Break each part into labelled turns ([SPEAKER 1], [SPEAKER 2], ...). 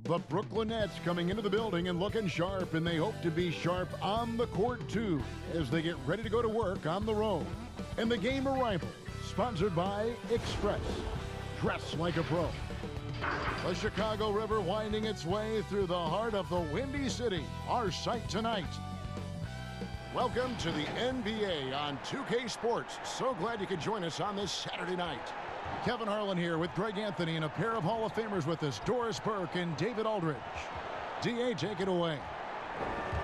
[SPEAKER 1] The Brooklyn Nets coming into the building and looking sharp, and they hope to be sharp on the court too as they get ready to go to work on the road. And the game arrival, sponsored by Express. Dress like a pro. The Chicago River winding its way through the heart of the Windy City, our site tonight. Welcome to the NBA on 2K Sports. So glad you could join us on this Saturday night. Kevin Harlan here with Greg Anthony and a pair of Hall of Famers with us, Doris Burke and David Aldridge. DA, take it away.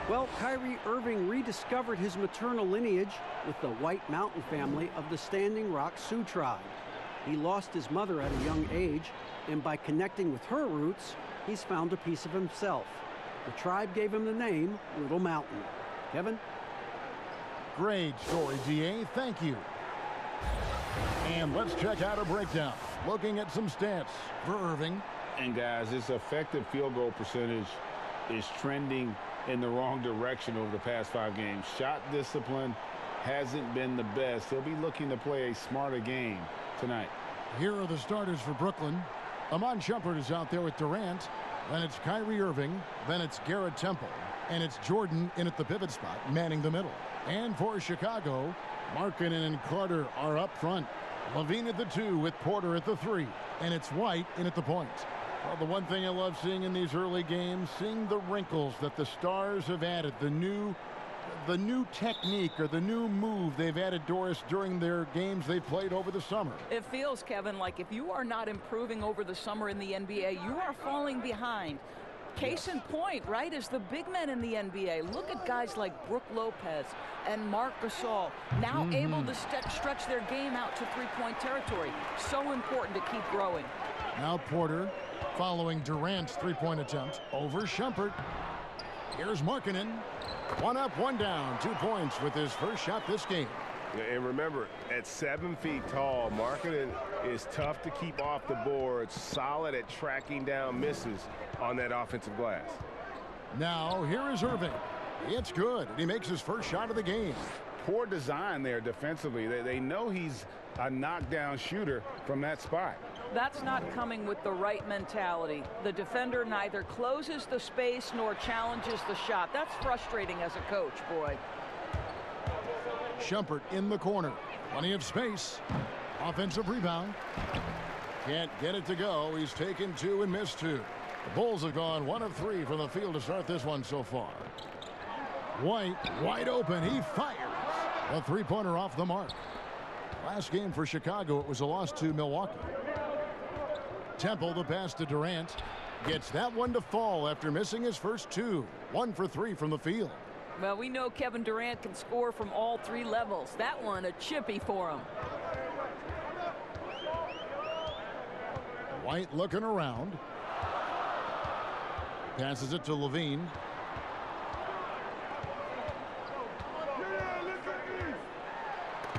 [SPEAKER 2] Well, Kyrie Irving rediscovered his maternal lineage with the White Mountain family of the Standing Rock Sioux tribe. He lost his mother at a young age, and by connecting with her roots, he's found a piece of himself. The tribe gave him the name Little Mountain. Kevin?
[SPEAKER 1] Great story, DA. Thank you. And let's check out a breakdown. Looking at some stats for Irving.
[SPEAKER 3] And guys, his effective field goal percentage is trending in the wrong direction over the past 5 games. Shot discipline hasn't been the best. He'll be looking to play a smarter game tonight.
[SPEAKER 1] Here are the starters for Brooklyn. Amon Shumpert is out there with Durant. Then it's Kyrie Irving. Then it's Garrett Temple. And it's Jordan in at the pivot spot, manning the middle. And for Chicago, Markkanen and Carter are up front. Levine at the 2 with Porter at the 3. And it's White in at the point. Well, the one thing I love seeing in these early games, seeing the wrinkles that the stars have added, the new technique or the new move they've added, Doris, during their games they played over the summer.
[SPEAKER 4] It feels, Kevin, like if you are not improving over the summer in the NBA, you are falling behind. Case in point, right, is the big men in the NBA. Look at guys like Brook Lopez and Marc Gasol, now able to stretch their game out to three-point territory. So important to keep growing.
[SPEAKER 1] Now Porter following Durant's three-point attempt over Shumpert. Here's Markkanen. 1 up, 1 down, 2 points with his first shot this game.
[SPEAKER 5] And remember, at 7 feet tall, Markkanen is tough to keep off the board, solid at tracking down misses on that offensive glass.
[SPEAKER 1] Now, here is Irving. It's good, and he makes his first shot of the game.
[SPEAKER 3] Poor design there defensively. They know he's a knockdown shooter from that spot.
[SPEAKER 4] That's not coming with the right mentality. The defender neither closes the space nor challenges the shot. That's frustrating as a coach, boy.
[SPEAKER 1] Shumpert in the corner. Plenty of space. Offensive rebound. Can't get it to go. He's taken 2 and missed 2. The Bulls have gone 1 of 3 from the field to start this one so far. White, wide open. He fires. A three-pointer off the mark. Last game for Chicago, it was a loss to Milwaukee. Temple, the pass to Durant. Gets that one to fall after missing his first 2. 1 for 3 from the field.
[SPEAKER 4] Well, we know Kevin Durant can score from all 3 levels. That one, a chippy for him.
[SPEAKER 1] White looking around. Passes it to Levine.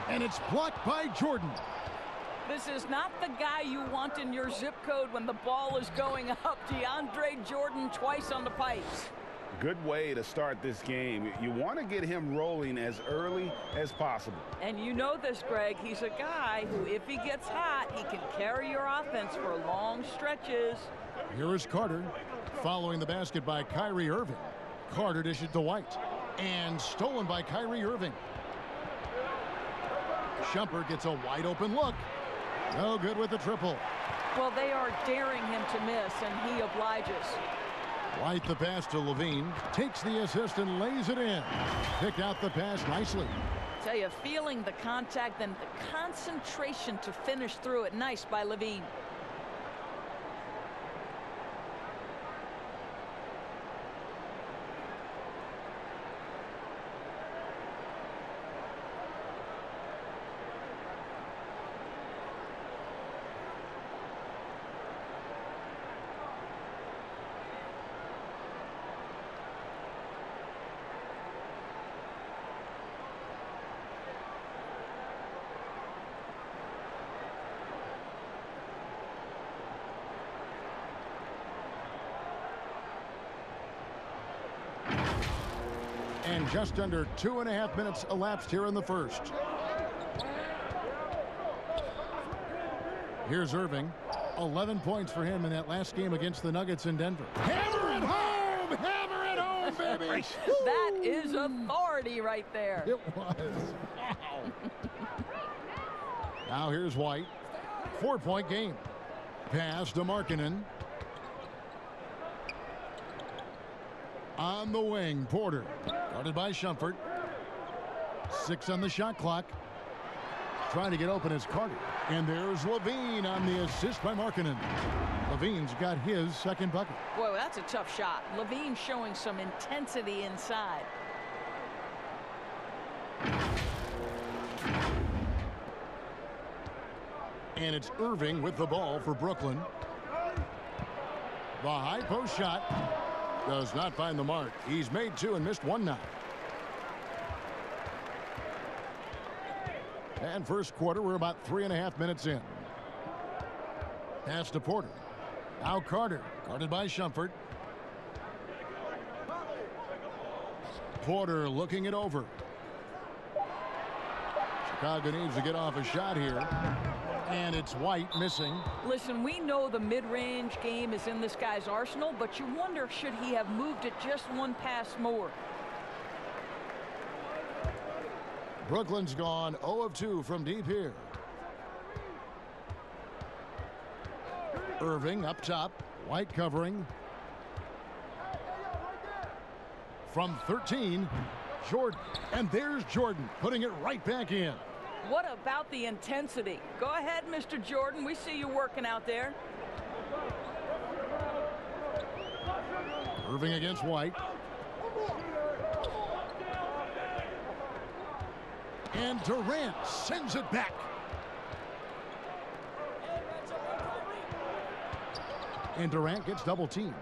[SPEAKER 1] And it's blocked by Jordan.
[SPEAKER 4] This is not the guy you want in your zip code when the ball is going up. DeAndre Jordan twice on the pipes.
[SPEAKER 3] Good way to start this game. You want to get him rolling as early as possible.
[SPEAKER 4] And you know this, Greg. He's a guy who, if he gets hot, he can carry your offense for long stretches.
[SPEAKER 1] Here is Carter. Following the basket by Kyrie Irving. Carter dishes to White. And stolen by Kyrie Irving. Shumpert gets a wide open look. No good with the triple.
[SPEAKER 4] Well, they are daring him to miss, and he obliges.
[SPEAKER 1] White the pass to Levine. Takes the assist and lays it in. Picked out the pass nicely.
[SPEAKER 4] Tell you, feeling the contact and the concentration to finish through it. Nice by Levine.
[SPEAKER 1] And just under 2.5 minutes elapsed here in the first. Here's Irving. 11 points for him in that last game against the Nuggets in Denver. Hammer it home! Hammer it home, baby!
[SPEAKER 4] That is authority right there.
[SPEAKER 1] It was. Wow. Now here's White. 4-point game. Pass to Markkanen. On the wing, Porter. Guarded by Shumpert. 6 on the shot clock. Trying to get open is Carter. And there's Levine on the assist by Markkanen. Levine's got his second bucket.
[SPEAKER 4] Boy, that's a tough shot. Levine showing some intensity inside.
[SPEAKER 1] And it's Irving with the ball for Brooklyn. The high post shot does not find the mark. He's made 2 and missed 1 now. And first quarter, we're about 3.5 minutes in. Pass to Porter. Now Carter, guarded by Shumpert. Porter looking it over. Chicago needs to get off a shot here. And it's White missing.
[SPEAKER 4] Listen, we know the mid-range game is in this guy's arsenal, but you wonder, should he have moved it just 1 pass more?
[SPEAKER 1] Brooklyn's gone 0 of 2 from deep here. Irving up top. White covering. From 13, Jordan. And there's Jordan putting it right back in.
[SPEAKER 4] What about the intensity? Go ahead, Mr. Jordan. We see you working out there.
[SPEAKER 1] Irving against White. And Durant sends it back. And Durant gets double teamed.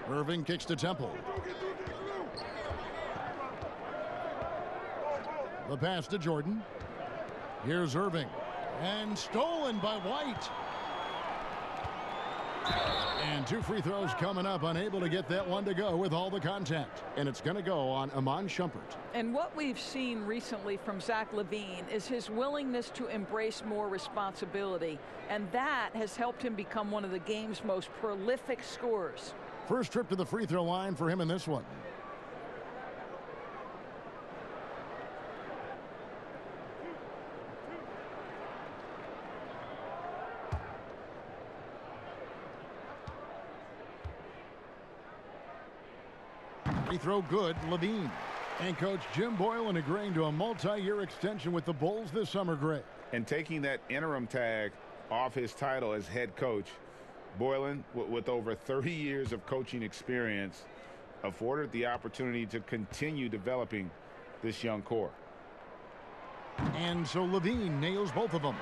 [SPEAKER 1] Irving kicks to Temple. The pass to Jordan. Here's Irving. And stolen by White. And 2 free throws coming up. Unable to get that one to go with all the contact. And it's going to go on Iman Shumpert.
[SPEAKER 4] And what we've seen recently from Zach LaVine is his willingness to embrace more responsibility. And that has helped him become one of the game's most prolific scorers.
[SPEAKER 1] First trip to the free throw line for him in this one. Free throw good, Levine. And Coach Jim Boylan agreeing to a multi-year extension with the Bulls this summer, Greg.
[SPEAKER 3] And taking that interim tag off his title as head coach, Boylan, with over 30 years of coaching experience, afforded the opportunity to continue developing this young core.
[SPEAKER 1] And so Levine nails both of them.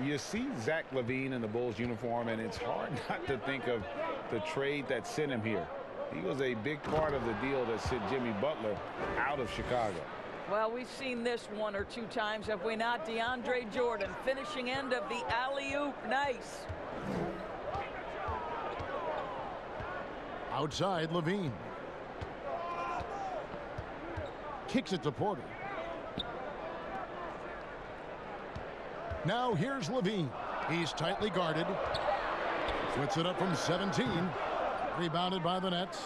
[SPEAKER 3] You see Zach LaVine in the Bulls uniform, and it's hard not to think of the trade that sent him here. He was a big part of the deal that sent Jimmy Butler out of Chicago.
[SPEAKER 4] Well, we've seen this 1 or 2 times, have we not? DeAndre Jordan, finishing end of the alley-oop. Nice.
[SPEAKER 1] Outside, Levine. Kicks it to Porter. Now here's Levine. He's tightly guarded. Puts it up from 17. Rebounded by the Nets.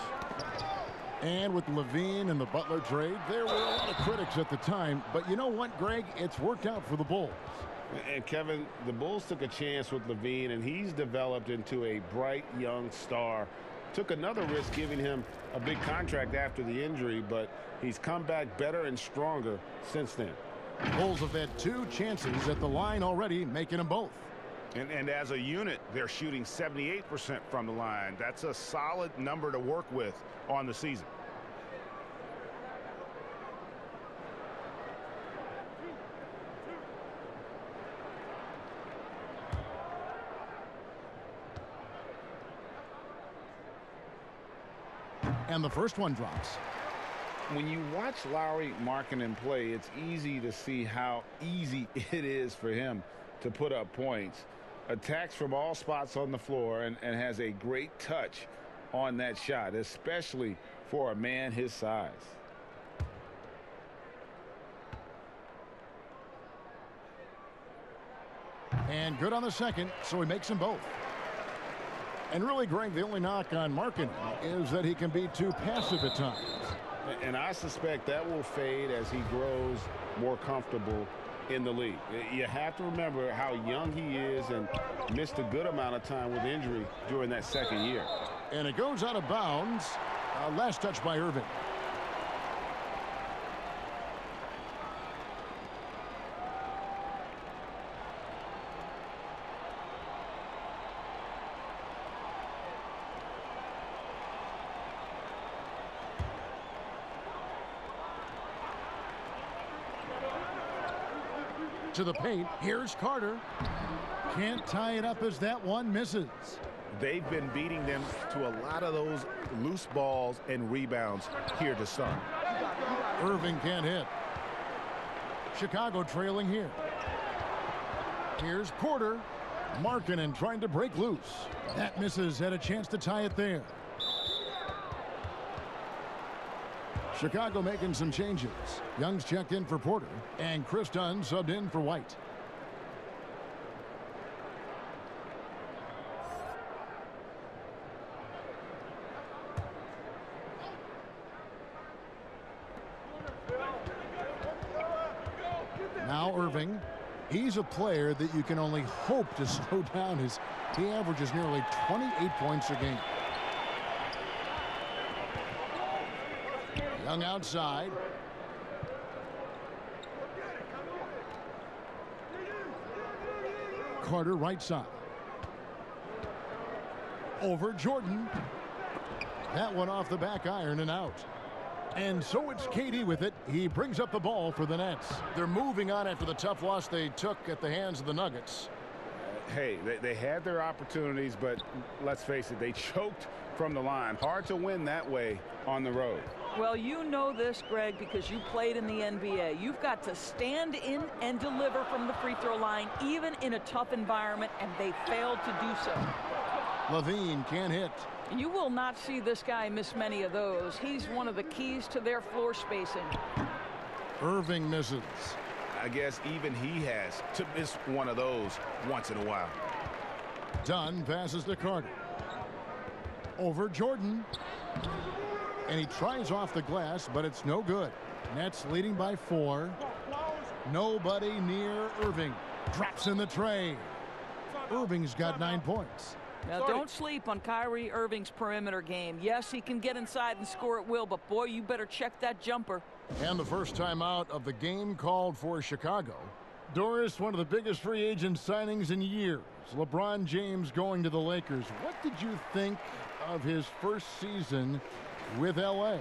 [SPEAKER 1] And with Levine and the Butler trade, there were a lot of critics at the time. But you know what, Greg? It's worked out for the Bulls.
[SPEAKER 3] And Kevin, the Bulls took a chance with Levine, and he's developed into a bright young star. Took another risk giving him a big contract after the injury, but he's come back better and stronger since then.
[SPEAKER 1] Bulls have had 2 chances at the line already, making them both.
[SPEAKER 5] And as a unit, they're shooting 78% from the line. That's a solid number to work with on the season.
[SPEAKER 1] And the first one drops.
[SPEAKER 3] When you watch Lowry, Markkanen play, it's easy to see how easy it is for him to put up points. Attacks from all spots on the floor and has a great touch on that shot, especially for a man his size.
[SPEAKER 1] And good on the second, so he makes them both. And really, Greg, the only knock on Markin is that he can be too passive at times.
[SPEAKER 3] And I suspect that will fade as he grows more comfortable in the league. You have to remember how young he is and missed a good amount of time with injury during that second year.
[SPEAKER 1] And it goes out of bounds. Last touch by Irving. To the paint. Here's Carter. Can't tie it up as that one misses.
[SPEAKER 5] They've been beating them to a lot of those loose balls and rebounds here to start.
[SPEAKER 1] Irving can't hit. Chicago trailing here. Here's Porter. Markkanen trying to break loose. That misses. Had a chance to tie it there. Chicago making some changes. Young's checked in for Porter, and Chris Dunn subbed in for White. Now Irving. He's a player that you can only hope to slow down. He averages nearly 28 points a game. Young outside. Carter right side. Over Jordan. That one off the back iron and out. And so it's KD with it. He brings up the ball for the Nets. They're moving on after the tough loss they took at the hands of the Nuggets.
[SPEAKER 3] Hey, they had their opportunities, but let's face it, they choked from the line. Hard to win that way on the road.
[SPEAKER 4] Well, you know this, Greg, because you played in the NBA. You've got to stand in and deliver from the free throw line, even in a tough environment, and they failed to do so.
[SPEAKER 1] Levine can't hit.
[SPEAKER 4] You will not see this guy miss many of those. He's one of the keys to their floor spacing.
[SPEAKER 1] Irving misses.
[SPEAKER 5] I guess even he has to miss one of those once in a while.
[SPEAKER 1] Dunn passes to Carter. Over Jordan. And he tries off the glass, but it's no good. Nets leading by 4. Nobody near Irving. Drops in the tray. Irving's got 9 points.
[SPEAKER 4] Now, don't sleep on Kyrie Irving's perimeter game. Yes, he can get inside and score at will, but boy, you better check that jumper.
[SPEAKER 1] And the first time out of the game called for Chicago. Doris, one of the biggest free agent signings in years. LeBron James going to the Lakers. What did you think of his first season with L.A.?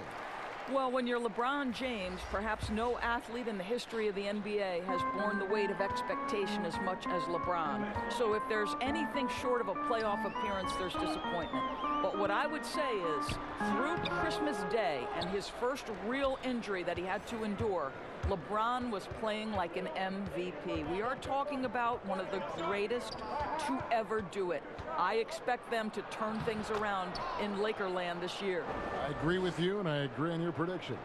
[SPEAKER 4] Well, when you're LeBron James, perhaps no athlete in the history of the NBA has borne the weight of expectation as much as LeBron. So if there's anything short of a playoff appearance, there's disappointment. But what I would say is, through Christmas Day and his first real injury that he had to endure, LeBron was playing like an MVP. We are talking about one of the greatest to ever do it. I expect them to turn things around in Lakerland this year.
[SPEAKER 1] I agree with you, and I agree on your prediction.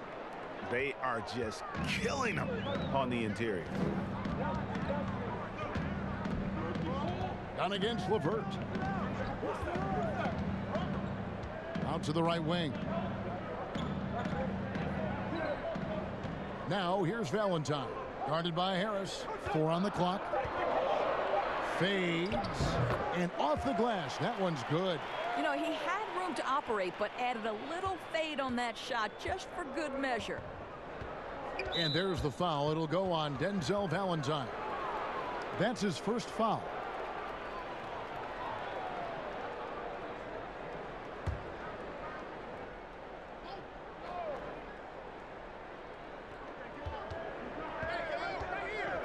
[SPEAKER 5] They are just killing them on the interior.
[SPEAKER 1] Down against LeVert. Out to the right wing. Now here's Valentine. Guarded by Harris. 4 on the clock. Fades. And off the glass. That one's good.
[SPEAKER 4] You know, he had room to operate, but added a little fade on that shot just for good measure.
[SPEAKER 1] And there's the foul. It'll go on Denzel Valentine. That's his first foul.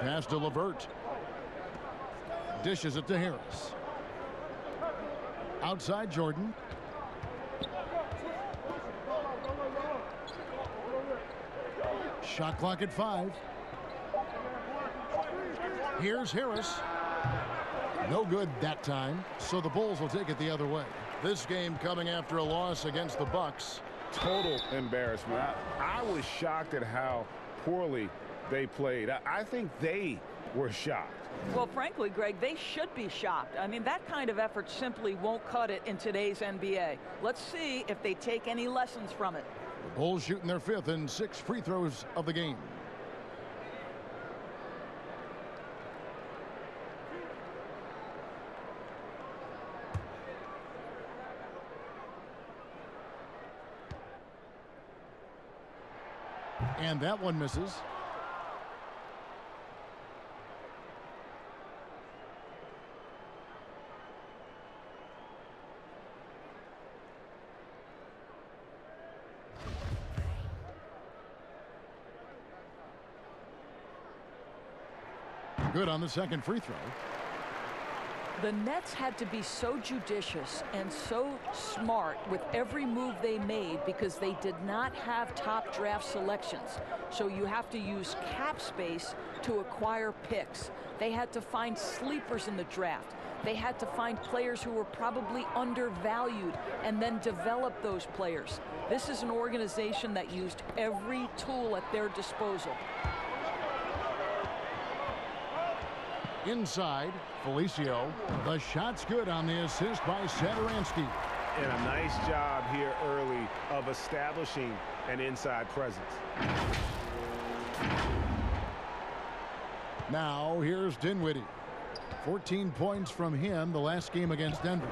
[SPEAKER 1] Pass to LeVert. Dishes it to Harris. Outside Jordan. Shot clock at 5. Here's Harris. No good that time, so the Bulls will take it the other way. This game coming after a loss against the Bucks.
[SPEAKER 3] Total embarrassment. I was shocked at how poorly they played. I think they were shocked.
[SPEAKER 4] Well, frankly, Greg, they should be shocked. I mean, that kind of effort simply won't cut it in today's NBA. Let's see if they take any lessons from it.
[SPEAKER 1] The Bulls shooting their 5th and 6th free throws of the game. And that one misses. Good on the second free throw.
[SPEAKER 4] The Nets had to be so judicious and so smart with every move they made because they did not have top draft selections. So you have to use cap space to acquire picks. They had to find sleepers in the draft. They had to find players who were probably undervalued and then develop those players. This is an organization that used every tool at their disposal.
[SPEAKER 1] Inside, Felicio. The shot's good on the assist by Satoransky.
[SPEAKER 5] And a nice job here early of establishing an inside presence.
[SPEAKER 1] Now here's Dinwiddie. 14 points from him the last game against Denver.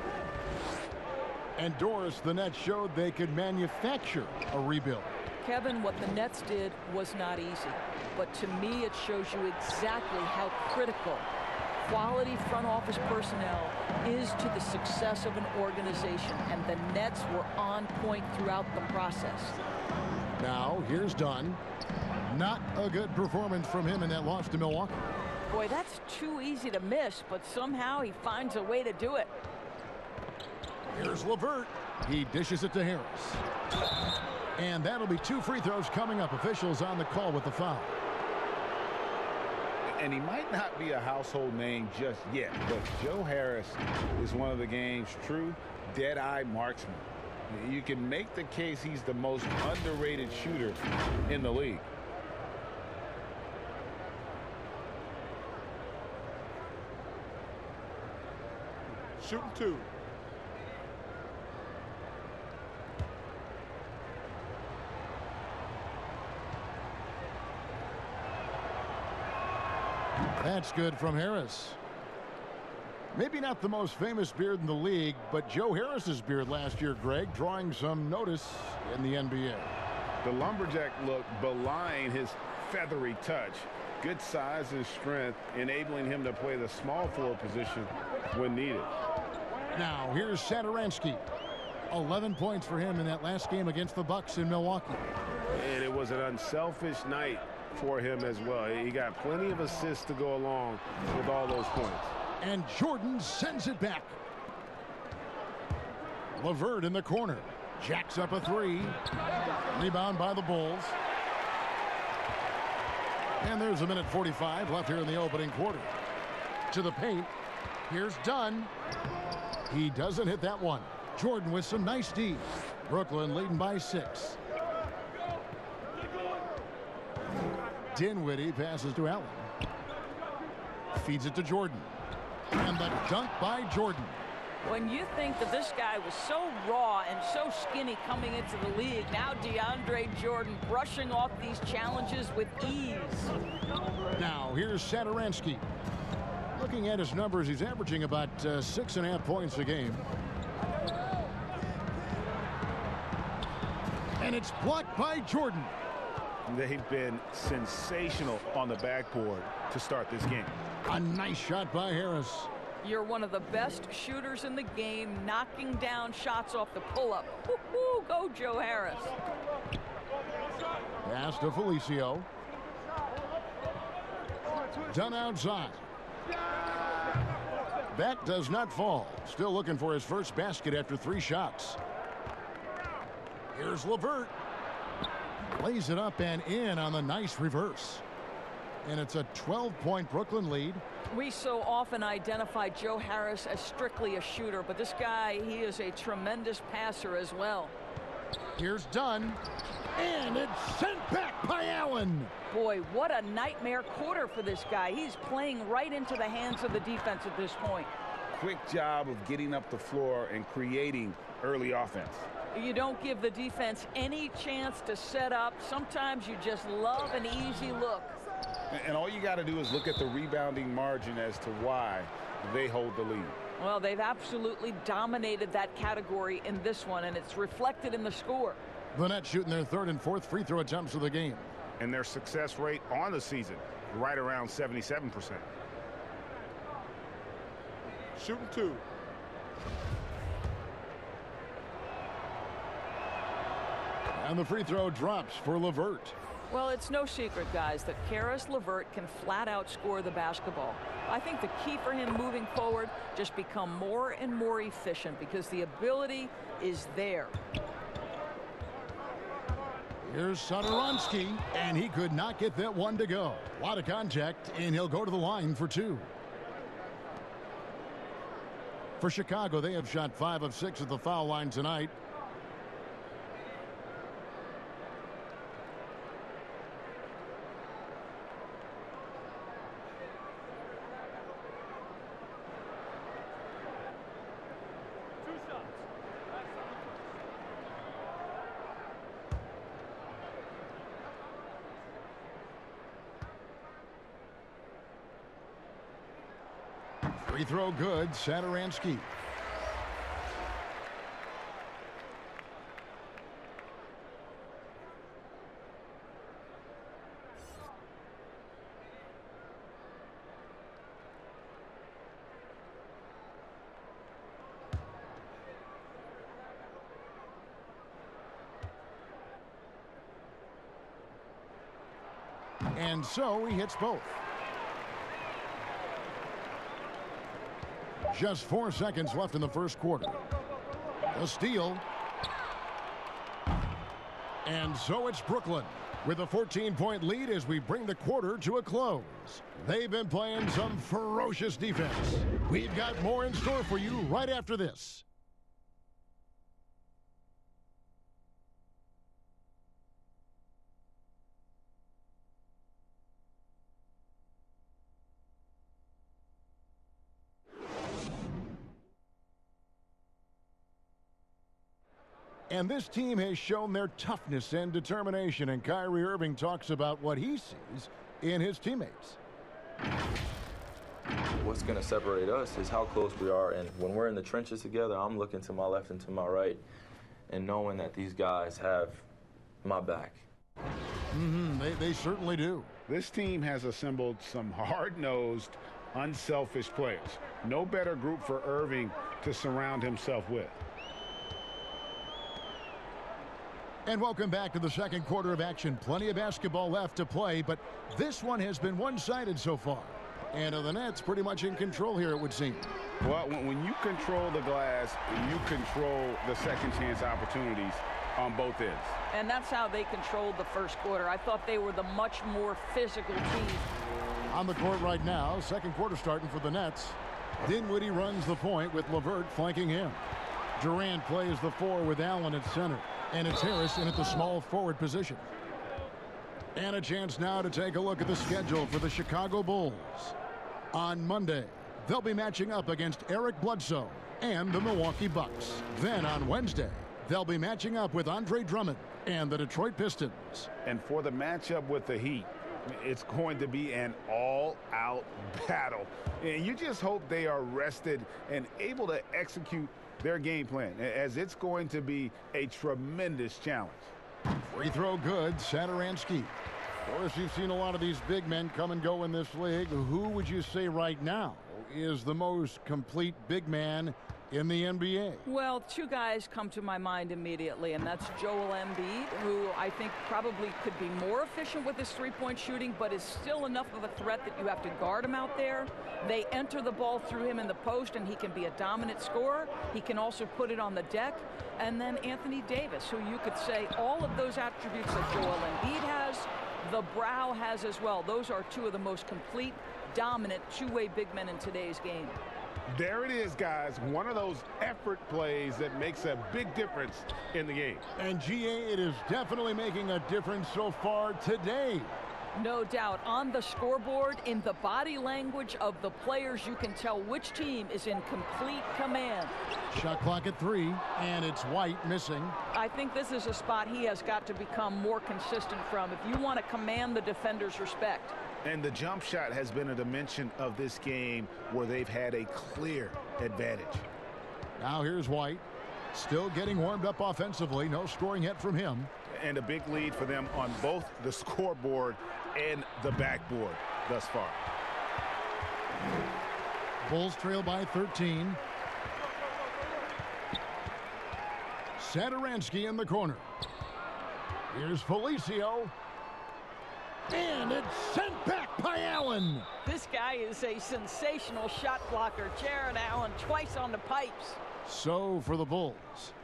[SPEAKER 1] And Doris, the Nets showed they could manufacture a rebuild.
[SPEAKER 4] Kevin, what the Nets did was not easy. But to me, it shows you exactly how critical quality front office personnel is to the success of an organization, and the Nets were on point throughout the process.
[SPEAKER 1] Now here's Dunn. Not a good performance from him in that loss to Milwaukee.
[SPEAKER 4] Boy, that's too easy to miss, but somehow he finds a way to do it.
[SPEAKER 1] Here's LeVert. He dishes it to Harris. And that'll be 2 free throws coming up. Officials on the call with the foul.
[SPEAKER 3] And he might not be a household name just yet, but Joe Harris is one of the game's true dead-eye marksmen. You can make the case he's the most underrated shooter in the league.
[SPEAKER 5] Shooting 2.
[SPEAKER 1] That's good from Harris. Maybe not the most famous beard in the league, but Joe Harris's beard last year, Greg, drawing some notice in the NBA.
[SPEAKER 3] The lumberjack look belying his feathery touch. Good size and strength, enabling him to play the small forward position when needed.
[SPEAKER 1] Now here's Satoransky. 11 points for him in that last game against the Bucks in Milwaukee.
[SPEAKER 5] And it was an unselfish night for him as well. He got plenty of assists to go along with all those points.
[SPEAKER 1] And Jordan sends it back. LeVert in the corner. Jacks up a 3. Rebound by the Bulls. And there's a minute 45 left here in the opening quarter. To the paint. Here's Dunn. He doesn't hit that one. Jordan with some nice D. Brooklyn leading by 6. Dinwiddie passes to Allen. Feeds it to Jordan. And the dunk by Jordan.
[SPEAKER 4] When you think that this guy was so raw and so skinny coming into the league, now DeAndre Jordan brushing off these challenges with ease.
[SPEAKER 1] Now here's Satoransky. Looking at his numbers, he's averaging about 6.5 points a game. And it's blocked by Jordan.
[SPEAKER 5] They've been sensational on the backboard to start this game.
[SPEAKER 1] A nice shot by Harris.
[SPEAKER 4] You're one of the best shooters in the game, knocking down shots off the pull-up. Woo-hoo, go Joe Harris.
[SPEAKER 1] Pass to Felicio. Done outside. That does not fall. Still looking for his first basket after 3 shots. Here's LeVert. Lays it up and in on the nice reverse. And it's a 12-point Brooklyn lead.
[SPEAKER 4] We so often identify Joe Harris as strictly a shooter, but this guy, he is a tremendous passer as well.
[SPEAKER 1] Here's Dunn. And it's sent back by Allen.
[SPEAKER 4] Boy, what a nightmare quarter for this guy. He's playing right into the hands of the defense at this point.
[SPEAKER 3] Quick job of getting up the floor and creating early offense.
[SPEAKER 4] You don't give the defense any chance to set up. Sometimes you just love an easy look.
[SPEAKER 3] And all you got to do is look at the rebounding margin as to why they hold the lead.
[SPEAKER 4] Well, they've absolutely dominated that category in this one, and it's reflected in the score.
[SPEAKER 1] The Nets shooting their third and fourth free throw attempts of the game.
[SPEAKER 5] And their success rate on the season, right around 77%.
[SPEAKER 3] Shooting two.
[SPEAKER 1] And the free throw drops for LeVert.
[SPEAKER 4] Well, it's no secret, guys, that Caris LeVert can flat out score the basketball. I think the key for him moving forward, just become more and more efficient because the ability is there.
[SPEAKER 1] Here's Satoransky, and he could not get that one to go. A lot of contact, and he'll go to the line for two. For Chicago, they have shot 5 of 6 at the foul line tonight. Free throw good, Satoransky. And so he hits both. Just 4 seconds left in the first quarter. A steal. And so it's Brooklyn with a 14-point lead as we bring the quarter to a close. They've been playing some ferocious defense. We've got more in store for you right after this. And this team has shown their toughness and determination, and Kyrie Irving talks about what he sees in his teammates.
[SPEAKER 6] What's going to separate us is how close we are, and when we're in the trenches together, I'm looking to my left and to my right and knowing that these guys have my back.
[SPEAKER 1] They certainly do.
[SPEAKER 3] This team has assembled some hard-nosed, unselfish players. No better group for Irving to surround himself with.
[SPEAKER 1] And welcome back to the second quarter of action. Plenty of basketball left to play, but this one has been one-sided so far. And the Nets pretty much in control here, it would seem.
[SPEAKER 3] Well, when you control the glass, you control the second chance opportunities on both ends.
[SPEAKER 4] And that's how they controlled the first quarter. I thought they were the much more physical team.
[SPEAKER 1] On the court right now, second quarter starting for the Nets. Dinwiddie runs the point with LeVert flanking him. Durant plays the 4 with Allen at center. And it's Harris in at the small forward position. And a chance now to take a look at the schedule for the Chicago Bulls. On Monday, they'll be matching up against Eric Bledsoe and the Milwaukee Bucks. Then on Wednesday, they'll be matching up with Andre Drummond and the Detroit Pistons.
[SPEAKER 3] And for the matchup with the Heat, it's going to be an all-out battle. And you just hope they are rested and able to execute their game plan, as it's going to be a tremendous challenge.
[SPEAKER 1] Free throw good, Satoransky. Of course, you've seen a lot of these big men come and go in this league. Who would you say right now is the most complete big man in the NBA?
[SPEAKER 4] Well, 2 guys come to my mind immediately, and that's Joel Embiid, who I think probably could be more efficient with his three-point shooting, but is still enough of a threat that you have to guard him out there. They enter the ball through him in the post, and he can be a dominant scorer. He can also put it on the deck. And then Anthony Davis, who you could say all of those attributes that Joel Embiid has, the Brow has as well. Those are 2 of the most complete, dominant, two-way big men in today's game.
[SPEAKER 3] There it is, guys. One of those effort plays that makes a big difference in the game.
[SPEAKER 1] And GA, it is definitely making a difference so far today.
[SPEAKER 4] No doubt. On the scoreboard, in the body language of the players, you can tell which team is in complete command.
[SPEAKER 1] Shot clock at 3, and it's White missing.
[SPEAKER 4] I think this is a spot he has got to become more consistent from if you want to command the defender's respect.
[SPEAKER 3] And the jump shot has been a dimension of this game where they've had a clear advantage.
[SPEAKER 1] Now here's White. Still getting warmed up offensively. No scoring yet from him.
[SPEAKER 3] And a big lead for them on both the scoreboard and the backboard thus far.
[SPEAKER 1] Bulls trail by 13. Satoransky in the corner. Here's Felicio. And it's sent back by Allen.
[SPEAKER 4] This guy is a sensational shot blocker. Jaron Allen twice on the pipes.
[SPEAKER 1] So for the Bulls,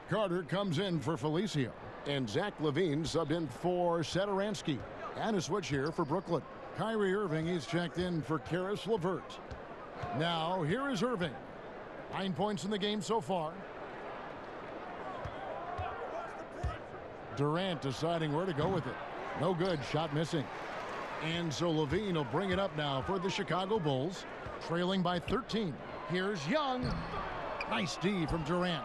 [SPEAKER 1] Carter comes in for Felicio. And Zach LaVine subbed in for Satoransky. And a switch here for Brooklyn. Kyrie Irving, he's checked in for Karis LeVert. Now, here is Irving. 9 points in the game so far. Durant deciding where to go with it. No good, shot missing. And so LaVine will bring it up now for the Chicago Bulls. Trailing by 13. Here's Young. Nice D from Durant.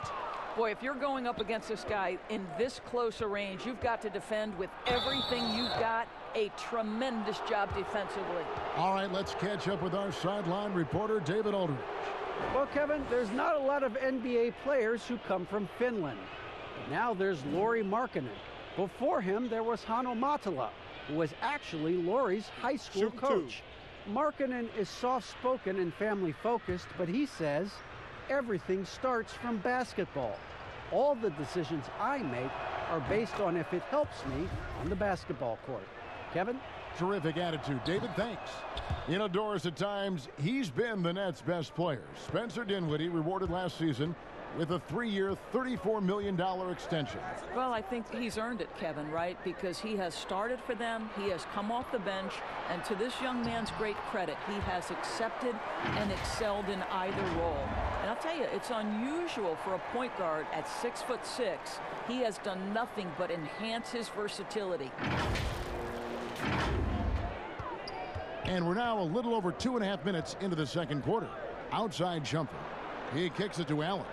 [SPEAKER 4] Boy, if you're going up against this guy in this close a range, you've got to defend with everything you've got. A tremendous job defensively.
[SPEAKER 1] All right, let's catch up with our sideline reporter, David Aldridge.
[SPEAKER 2] Well, Kevin, there's not a lot of NBA players who come from Finland. Now there's Lauri Markkanen. Before him, there was Hanno Matala, who was actually Lauri's high school coach. Markkanen is soft-spoken and family-focused, but he says everything starts from basketball. All the decisions I make are based on if it helps me on the basketball court. Kevin?
[SPEAKER 1] Terrific attitude. David, thanks. You know, Doris, at times, he's been the Nets' best player. Spencer Dinwiddie rewarded last season with a 3-year, $34 million extension.
[SPEAKER 4] Well, I think he's earned it, Kevin, right? Because he has started for them, he has come off the bench, and to this young man's great credit, he has accepted and excelled in either role. And I'll tell you, it's unusual for a point guard at 6'6". He has done nothing but enhance his versatility.
[SPEAKER 1] And we're now a little over 2.5 minutes into the second quarter. Outside jumper. He kicks it to Allen.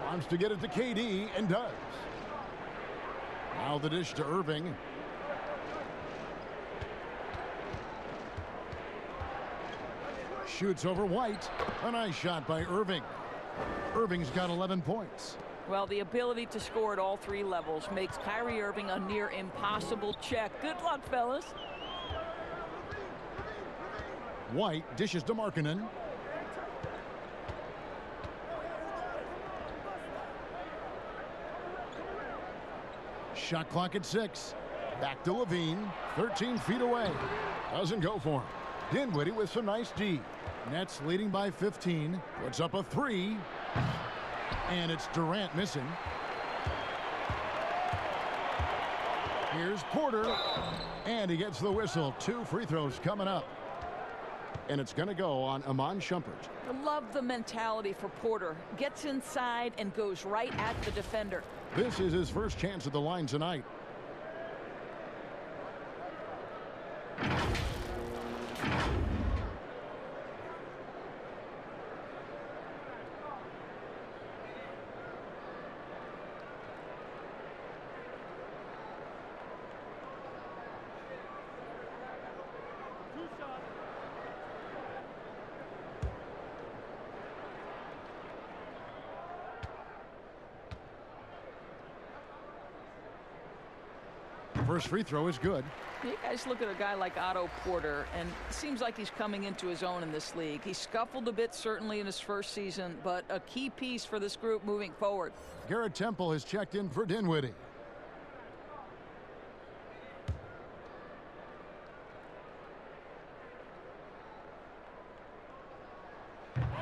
[SPEAKER 1] Wants to get it to KD and does. Now the dish to Irving. Shoots over White. A nice shot by Irving. Irving's got 11 points.
[SPEAKER 4] Well, the ability to score at all 3 levels makes Kyrie Irving a near impossible check. Good luck, fellas.
[SPEAKER 1] White dishes to Markkanen. Shot clock at 6. Back to LaVine. 13 feet away. Doesn't go for him. Dinwiddie with some nice D. Nets leading by 15. Puts up a 3. And it's Durant missing. Here's Porter. And he gets the whistle. 2 free throws coming up. And it's going to go on Iman Shumpert.
[SPEAKER 4] I love the mentality for Porter. Gets inside and goes right at the defender.
[SPEAKER 1] This is his first chance at the line tonight. First free throw is good.
[SPEAKER 4] You guys look at a guy like Otto Porter, and it seems like he's coming into his own in this league. He scuffled a bit, certainly, in his first season, but a key piece for this group moving forward.
[SPEAKER 1] Garrett Temple has checked in for Dinwiddie.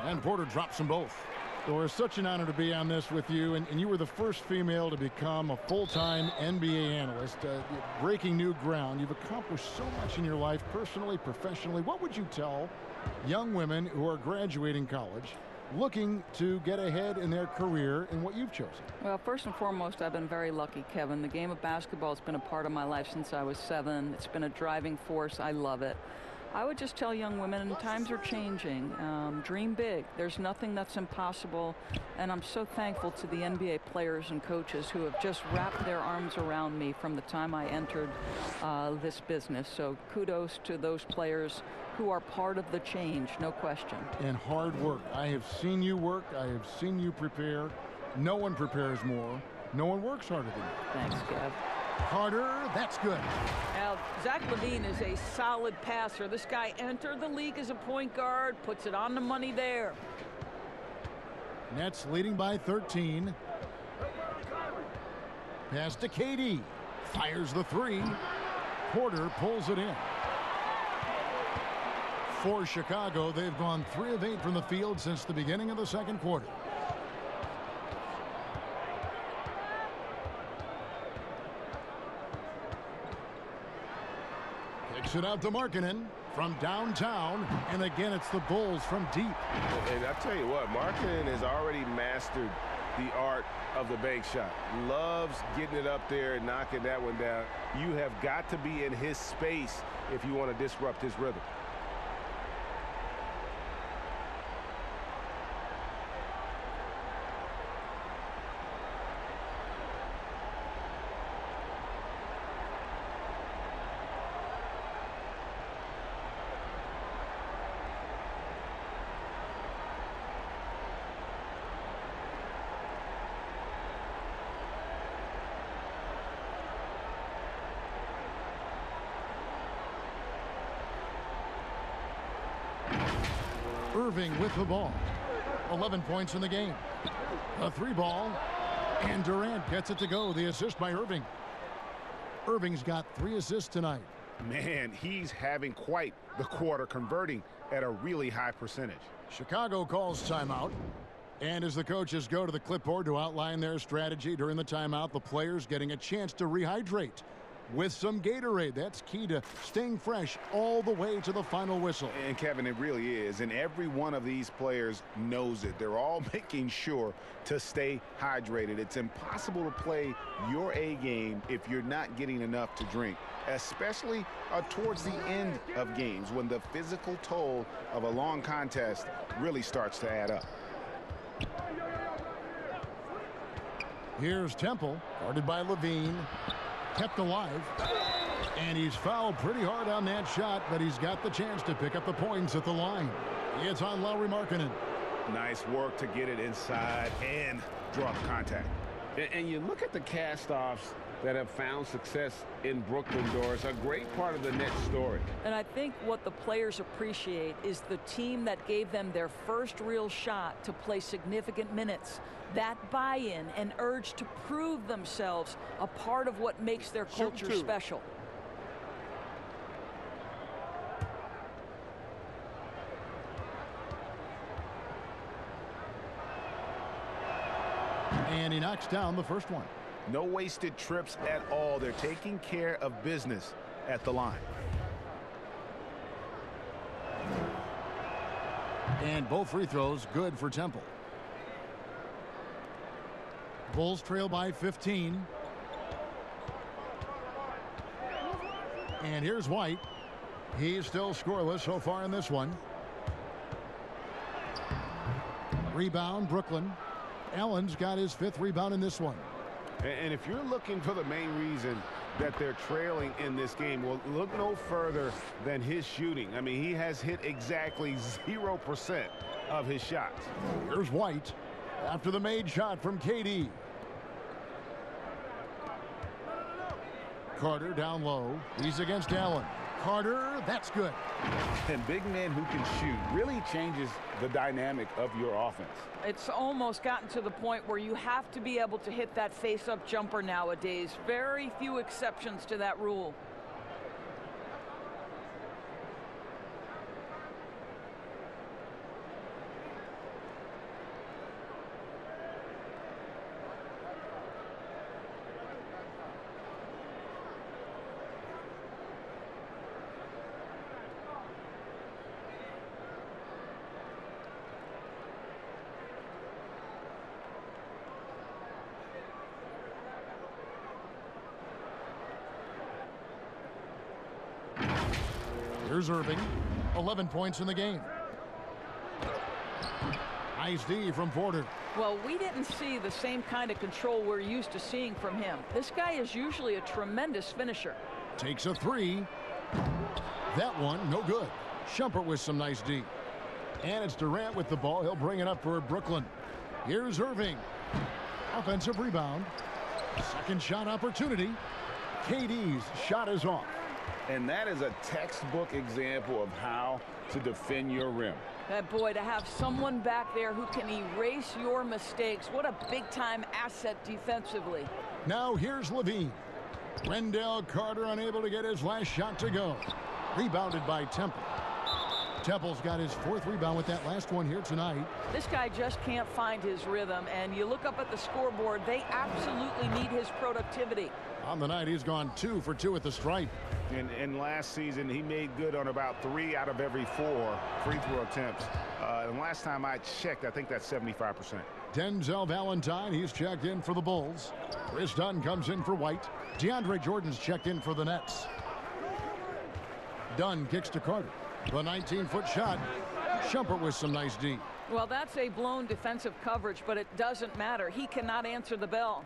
[SPEAKER 1] And Porter drops them both. Well, it's such an honor to be on this with you, and you were the first female to become a full-time NBA analyst. Breaking new ground. You've accomplished so much in your life, personally, professionally. What would you tell young women who are graduating college looking to get ahead in their career in what you've chosen?
[SPEAKER 4] Well, first and foremost, I've been very lucky, Kevin. The game of basketball has been a part of my life since I was 7. It's been a driving force. I love it. I would just tell young women, times are changing. Dream big. There's nothing that's impossible. And I'm so thankful to the NBA players and coaches who have just wrapped their arms around me from the time I entered this business. So kudos to those players who are part of the change, no question.
[SPEAKER 1] And hard work. I have seen you work. I have seen you prepare. No one prepares more. No one works harder than you.
[SPEAKER 4] Thanks, Kev.
[SPEAKER 1] Carter, that's good.
[SPEAKER 4] Now, Zach LaVine is a solid passer. This guy entered the league as a point guard, puts it on the money there.
[SPEAKER 1] Nets leading by 13. Pass to KD. Fires the 3. Porter pulls it in. For Chicago, they've gone 3 of 8 from the field since the beginning of the second quarter. Kicks it out to Markkanen from downtown, and again it's the Bulls from deep.
[SPEAKER 5] And I tell you what, Markkanen has already mastered the art of the bank shot. Loves getting it up there and knocking that one down. You have got to be in his space if you want to disrupt his rhythm.
[SPEAKER 1] Irving with the ball. 11 points in the game. A 3 ball. And Durant gets it to go. The assist by Irving. Irving's got 3 assists tonight.
[SPEAKER 3] Man, he's having quite the quarter, converting at a really high percentage.
[SPEAKER 1] Chicago calls timeout. And as the coaches go to the clipboard to outline their strategy during the timeout, the players getting a chance to rehydrate with some Gatorade. That's key to staying fresh all the way to the final whistle.
[SPEAKER 3] And Kevin, it really is. And every one of these players knows it. They're all making sure to stay hydrated. It's impossible to play your A game if you're not getting enough to drink, especially towards the end of games when the physical toll of a long contest really starts to add up.
[SPEAKER 1] Here's Temple, guarded by LaVine. Kept alive, and he's fouled pretty hard on that shot, but he's got the chance to pick up the points at the line. It's on Lauri Markkanen.
[SPEAKER 3] Nice work to get it inside and draw the contact. And you look at the cast-offs that have found success in Brooklyn, Doris, a great part of the Nets story.
[SPEAKER 4] And I think what the players appreciate is the team that gave them their first real shot to play significant minutes. That buy-in and urge to prove themselves a part of what makes their culture special.
[SPEAKER 1] And he knocks down the first one.
[SPEAKER 3] No wasted trips at all. They're taking care of business at the line.
[SPEAKER 1] And both free throws good for Temple. Bulls trail by 15. And here's White. He's still scoreless so far in this one. Rebound, Brooklyn. Allen's got his 5th rebound in this one.
[SPEAKER 3] And if you're looking for the main reason that they're trailing in this game, well, look no further than his shooting. I mean, he has hit exactly 0% of his shots.
[SPEAKER 1] Here's White after the made shot from KD. Carter down low. He's against Allen. Carter, that's good.
[SPEAKER 3] And big men who can shoot really changes the dynamic of your offense.
[SPEAKER 4] It's almost gotten to the point where you have to be able to hit that face-up jumper nowadays. Very few exceptions to that rule.
[SPEAKER 1] Here's Irving. 11 points in the game. Nice D from Porter.
[SPEAKER 4] Well, we didn't see the same kind of control we're used to seeing from him. This guy is usually a tremendous finisher.
[SPEAKER 1] Takes a three. That one, no good. Shumpert with some nice D. And it's Durant with the ball. He'll bring it up for Brooklyn. Here's Irving. Offensive rebound. Second shot opportunity. KD's shot is off.
[SPEAKER 3] And that is a textbook example of how to defend your rim.
[SPEAKER 4] Boy, to have someone back there who can erase your mistakes. What a big-time asset defensively.
[SPEAKER 1] Now here's Levine. Wendell Carter unable to get his last shot to go. Rebounded by Temple. Temple's got his 4th rebound with that last one here tonight.
[SPEAKER 4] This guy just can't find his rhythm, and you look up at the scoreboard, they absolutely need his productivity.
[SPEAKER 1] On the night, he's gone 2 for 2 at the stripe.
[SPEAKER 3] And last season, he made good on about 3 out of every 4 free throw attempts. And last time I checked, I think that's 75%.
[SPEAKER 1] Denzel Valentine, he's checked in for the Bulls. Chris Dunn comes in for White. DeAndre Jordan's checked in for the Nets. Dunn kicks to Carter. The 19-foot shot. Shumpert with some nice D.
[SPEAKER 4] Well, that's a blown defensive coverage, but it doesn't matter. He cannot answer the bell.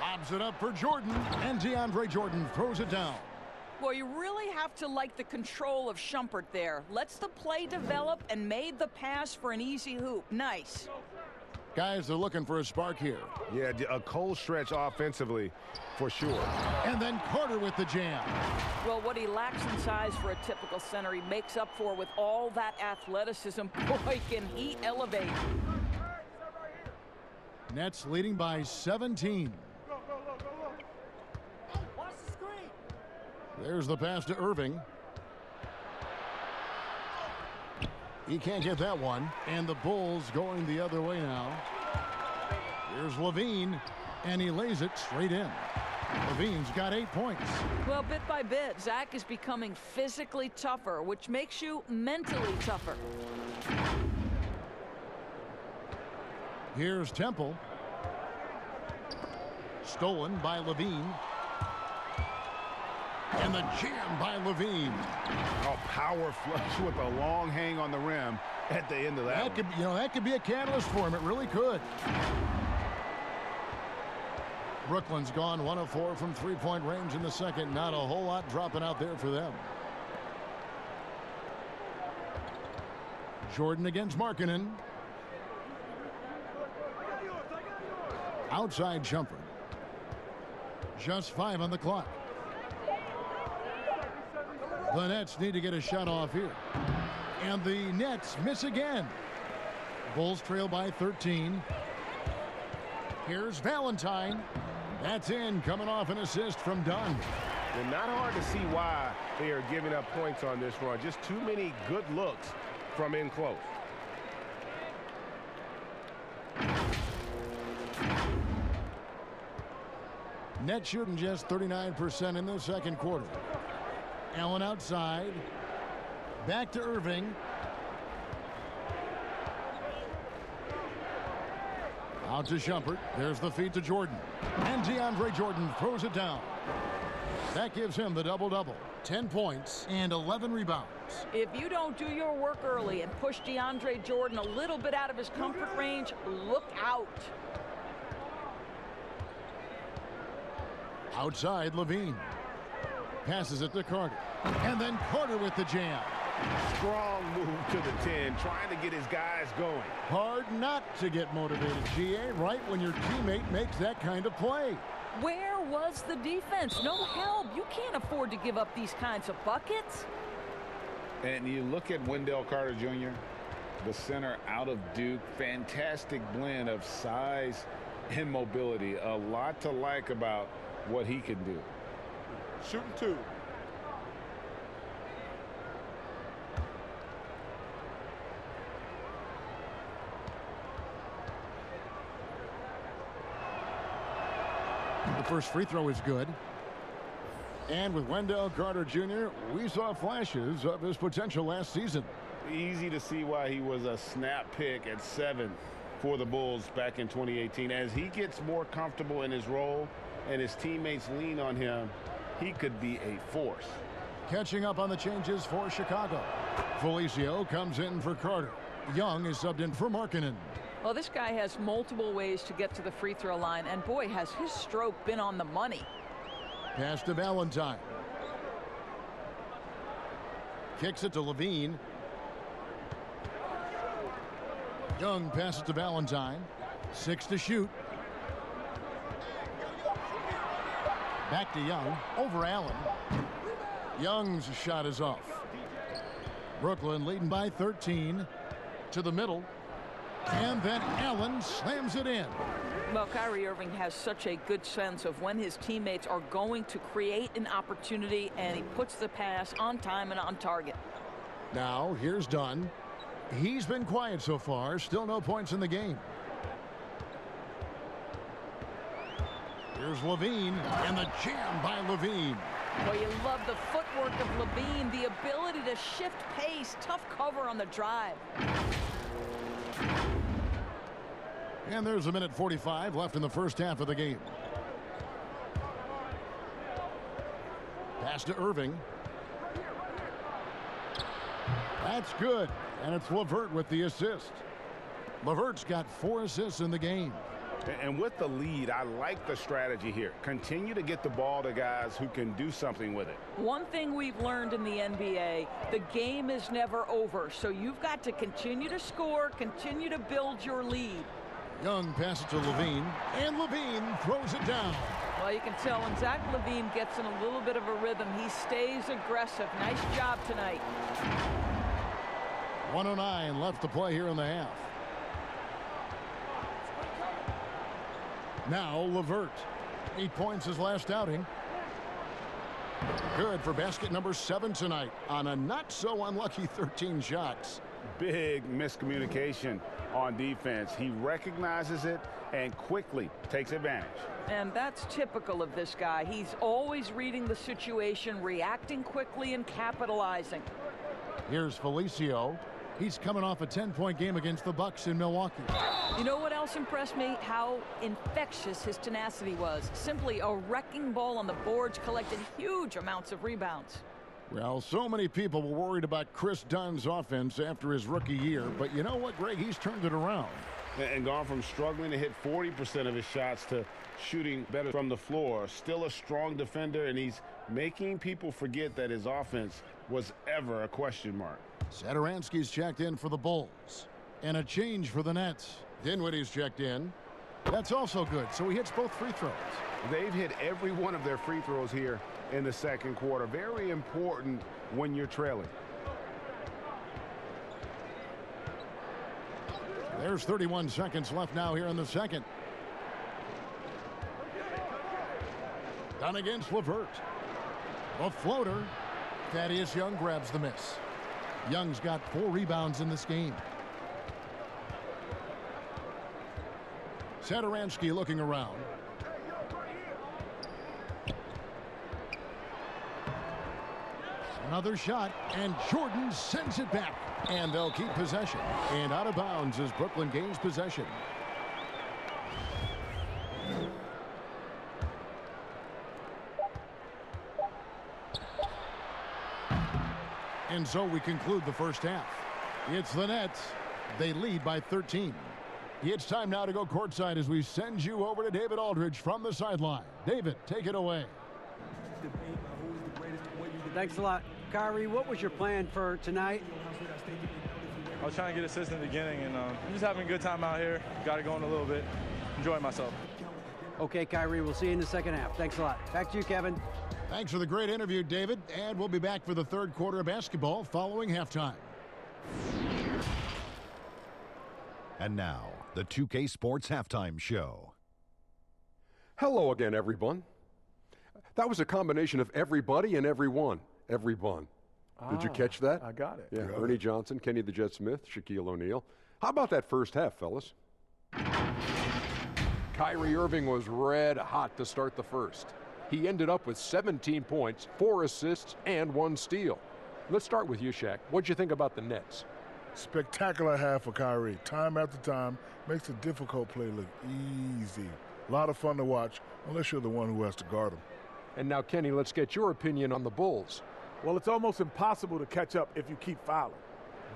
[SPEAKER 1] Lobs it up for Jordan, and DeAndre Jordan throws it down.
[SPEAKER 4] Boy, you really have to like the control of Shumpert there. Lets the play develop and made the pass for an easy hoop. Nice.
[SPEAKER 1] Guys, they're looking for a spark here.
[SPEAKER 5] Yeah, a cold stretch offensively for sure.
[SPEAKER 1] And then Carter with the jam.
[SPEAKER 4] Well, what he lacks in size for a typical center, he makes up for with all that athleticism. Boy, can he elevate.
[SPEAKER 1] Nets leading by 17. There's the pass to Irving. He can't get that one. And the Bulls going the other way now. Here's Levine, and he lays it straight in. Levine's got 8 points.
[SPEAKER 4] Well, bit by bit, Zach is becoming physically tougher, which makes you mentally tougher.
[SPEAKER 1] Here's Temple. Stolen by Levine. And the jam by Levine.
[SPEAKER 3] A power flush with a long hang on the rim at the end of that.
[SPEAKER 1] That could be a catalyst for him. It really could. Brooklyn's gone 1 of 4 from 3-point range in the second. Not a whole lot dropping out there for them. Jordan against Markkanen. Outside Shumpert. Just 5 on the clock. The Nets need to get a shot off here. And the Nets miss again. Bulls trail by 13. Here's Valentine. That's in, coming off an assist from Dunn.
[SPEAKER 5] And not hard to see why they are giving up points on this run. Just too many good looks from in close.
[SPEAKER 1] Net shooting just 39% in the second quarter. Allen outside. Back to Irving. Out to Shumpert. There's the feed to Jordan. And DeAndre Jordan throws it down. That gives him the double-double. 10 points and 11 rebounds.
[SPEAKER 4] If you don't do your work early and push DeAndre Jordan a little bit out of his comfort range, look out.
[SPEAKER 1] Outside, Levine. Passes it to Carter. And then Carter with the jam.
[SPEAKER 5] Strong move to the 10, trying to get his guys going.
[SPEAKER 1] Hard not to get motivated, GA, right when your teammate makes that kind of play.
[SPEAKER 4] Where was the defense? No help. You can't afford to give up these kinds of buckets.
[SPEAKER 3] And you look at Wendell Carter Jr., the center out of Duke. Fantastic blend of size and mobility. A lot to like about what he can do.
[SPEAKER 5] Shooting 2.
[SPEAKER 1] The first free throw is good. And with Wendell Carter Jr., we saw flashes of his potential last season.
[SPEAKER 3] Easy to see why he was a snap pick at 7 for the Bulls back in 2018. As he gets more comfortable in his role and his teammates lean on him, he could be a force.
[SPEAKER 1] Catching up on the changes for Chicago. Felicio comes in for Carter. Young is subbed in for Markkanen.
[SPEAKER 4] Well, this guy has multiple ways to get to the free throw line, and boy, has his stroke been on the money.
[SPEAKER 1] Pass to Valentine. Kicks it to Levine. Young passes to Valentine. 6 to shoot. Back to Young. Over Allen. Young's shot is off. Brooklyn leading by 13. To the middle. And then Allen slams it in.
[SPEAKER 4] Well, Kyrie Irving has such a good sense of when his teammates are going to create an opportunity, and he puts the pass on time and on target.
[SPEAKER 1] Now, here's Dunn. He's been quiet so far. Still no points in the game. Here's Levine, and the jam by Levine.
[SPEAKER 4] Well, you love the footwork of Levine, the ability to shift pace, tough cover on the drive.
[SPEAKER 1] And there's 1:45 left in the first half of the game. Pass to Irving. That's good. And it's LeVert with the assist. LeVert's got 4 assists in the game.
[SPEAKER 3] And with the lead, I like the strategy here. Continue to get the ball to guys who can do something with it.
[SPEAKER 4] One thing we've learned in the NBA, the game is never over. So you've got to continue to score, continue to build your lead.
[SPEAKER 1] Young passes to Levine, and Levine throws it down.
[SPEAKER 4] Well, you can tell when Zach Levine gets in a little bit of a rhythm, he stays aggressive. Nice job tonight.
[SPEAKER 1] 1:09 left to play here in the half. Now LeVert. 8 points his last outing. Good for basket number 7 tonight on a not so unlucky 13 shots.
[SPEAKER 3] Big miscommunication on defense. He recognizes it and quickly takes advantage.
[SPEAKER 4] And that's typical of this guy. He's always reading the situation, reacting quickly, and capitalizing.
[SPEAKER 1] Here's Felicio. He's coming off a 10-point game against the Bucks in Milwaukee.
[SPEAKER 4] You know what else impressed me? How infectious his tenacity was. Simply a wrecking ball on the boards, collected huge amounts of rebounds.
[SPEAKER 1] Well, so many people were worried about Chris Dunn's offense after his rookie year, but you know what, Greg? He's turned it around.
[SPEAKER 3] And gone from struggling to hit 40% of his shots to shooting better from the floor. Still a strong defender, and he's making people forget that his offense was ever a question mark.
[SPEAKER 1] Satoransky's checked in for the Bulls. And a change for the Nets. Dinwiddie's checked in. That's also good, so he hits both free throws.
[SPEAKER 3] They've hit every one of their free throws here in the second quarter. Very important when you're trailing.
[SPEAKER 1] There's 31 seconds left now here in the second. Done against LeVert. A floater. Thaddeus Young grabs the miss. Young's got 4 rebounds in this game. Satoransky looking around. Another shot, and Jordan sends it back. And they'll keep possession. And out of bounds as Brooklyn gains possession. And so we conclude the first half. It's the Nets. They lead by 13. It's time now to go courtside as we send you over to David Aldridge from the sideline. David, take it away.
[SPEAKER 2] Thanks a lot. Kyrie, what was your plan for tonight?
[SPEAKER 7] I was trying to get assists in the beginning, and I'm just having a good time out here. Got it going a little bit. Enjoying myself.
[SPEAKER 2] Okay, Kyrie, we'll see you in the second half. Thanks a lot. Back to you, Kevin.
[SPEAKER 1] Thanks for the great interview, David. And we'll be back for the third quarter of basketball following halftime.
[SPEAKER 8] And now, the 2K Sports Halftime Show.
[SPEAKER 9] Hello again, everyone. That was a combination of everybody and everyone. Everyone. Did you catch that?
[SPEAKER 7] I got it.
[SPEAKER 9] Yeah, Ernie Johnson, Kenny the Jet Smith, Shaquille O'Neal. How about that first half, fellas? Kyrie Irving was red hot to start the first. He ended up with 17 points, 4 assists, and 1 steal. Let's start with you, Shaq. What'd you think about the Nets?
[SPEAKER 10] Spectacular half for Kyrie. Time after time makes a difficult play look easy. A lot of fun to watch, unless you're the one who has to guard him.
[SPEAKER 9] And now, Kenny, let's get your opinion on the Bulls.
[SPEAKER 11] Well, it's almost impossible to catch up if you keep fouling.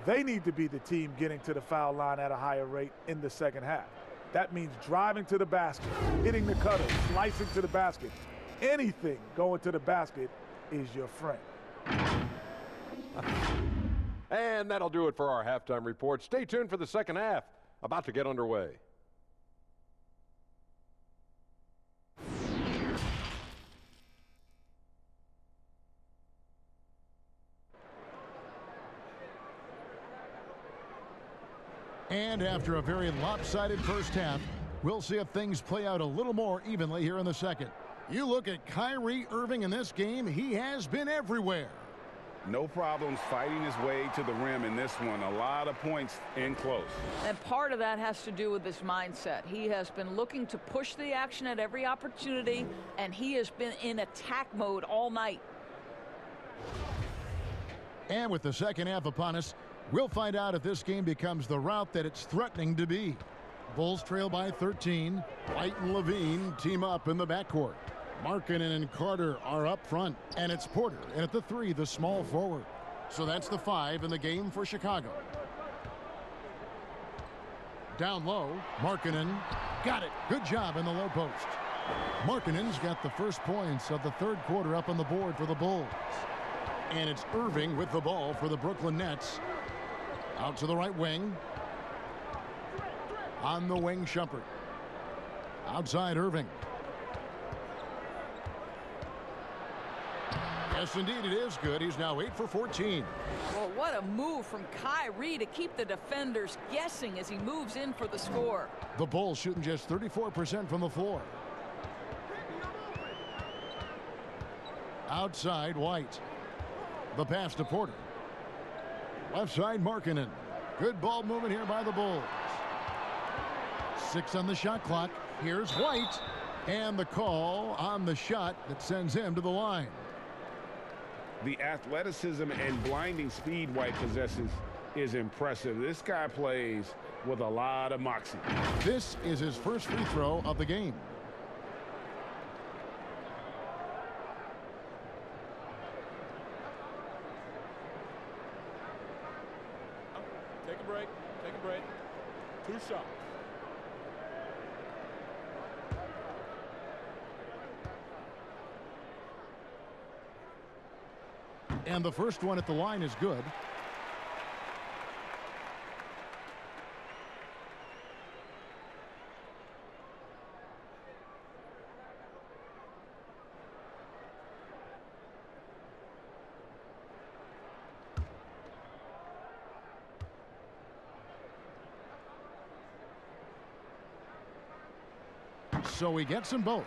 [SPEAKER 11] They need to be the team getting to the foul line at a higher rate in the second half. That means driving to the basket, hitting the cutter, slicing to the basket. Anything going to the basket is your friend.
[SPEAKER 9] And that'll do it for our halftime report. Stay tuned for the second half, about to get underway.
[SPEAKER 1] And after a very lopsided first half, we'll see if things play out a little more evenly here in the second. You look at Kyrie Irving in this game, he has been everywhere.
[SPEAKER 3] No problems fighting his way to the rim in this one. A lot of points in close.
[SPEAKER 4] And part of that has to do with his mindset. He has been looking to push the action at every opportunity, and he has been in attack mode all night.
[SPEAKER 1] And with the second half upon us, we'll find out if this game becomes the route that it's threatening to be. Bulls trail by 13. White and Levine team up in the backcourt. Markkanen and Carter are up front. And it's Porter. And at the 3, the small forward. So that's the 5 in the game for Chicago. Down low, Markkanen got it. Good job in the low post. Markkanen's got the first points of the third quarter up on the board for the Bulls. And it's Irving with the ball for the Brooklyn Nets. Out to the right wing. On the wing, Shumpert. Outside, Irving. Yes, indeed, it is good. He's now 8 for 14.
[SPEAKER 4] Well, what a move from Kyrie to keep the defenders guessing as he moves in for the score.
[SPEAKER 1] The Bulls shooting just 34% from the floor. Outside, White. The pass to Porter. Left side, Markkanen. Good ball movement here by the Bulls. 6 on the shot clock. Here's White. And the call on the shot that sends him to the line.
[SPEAKER 3] The athleticism and blinding speed White possesses is impressive. This guy plays with a lot of moxie.
[SPEAKER 1] This is his first free throw of the game.
[SPEAKER 11] Take a break. Take a break. 2 shots.
[SPEAKER 1] And the first one at the line is good. So he gets them both.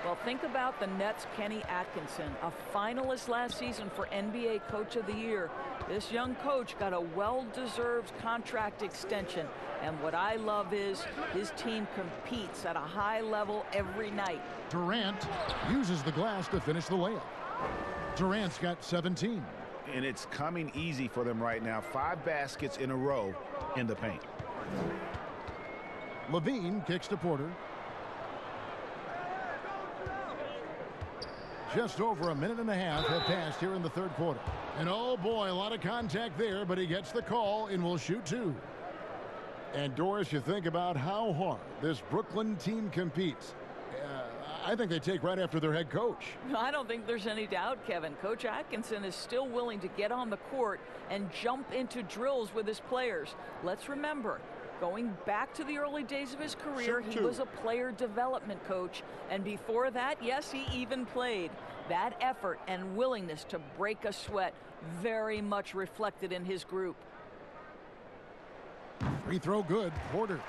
[SPEAKER 4] Well, think about the Nets' Kenny Atkinson, a finalist last season for NBA Coach of the Year. This young coach got a well-deserved contract extension. And what I love is his team competes at a high level every night.
[SPEAKER 1] Durant uses the glass to finish the layup. Durant's got 17.
[SPEAKER 3] And it's coming easy for them right now. 5 baskets in a row in the paint.
[SPEAKER 1] Levine kicks to Porter. Just over a minute and a half have passed here in the third quarter. And oh boy, a lot of contact there, but he gets the call and will shoot 2. And Doris, you think about how hard this Brooklyn team competes. I think they take right after their head coach.
[SPEAKER 4] I don't think there's any doubt, Kevin. Coach Atkinson is still willing to get on the court and jump into drills with his players. Let's remember, going back to the early days of his career, he was a player development coach. And before that, yes, he even played. That effort and willingness to break a sweat very much reflected in his group.
[SPEAKER 1] Free throw good. Porter.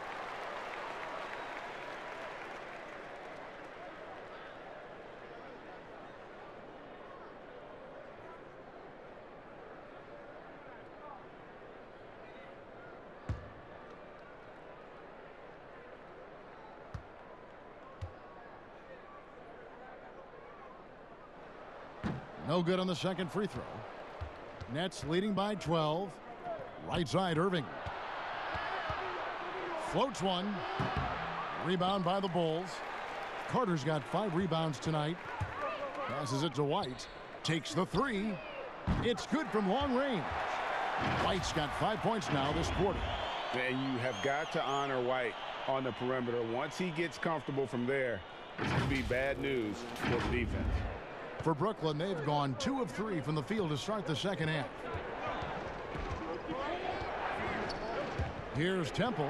[SPEAKER 1] No good on the second free throw. Nets leading by 12. Right side, Irving. Floats one. Rebound by the Bulls. Carter's got 5 rebounds tonight. Passes it to White. Takes the three. It's good from long range. White's got 5 points now this quarter.
[SPEAKER 3] And you have got to honor White on the perimeter. Once he gets comfortable from there, it's going to be bad news for the defense.
[SPEAKER 1] For Brooklyn, they've gone 2 of 3 from the field to start the second half. Here's Temple.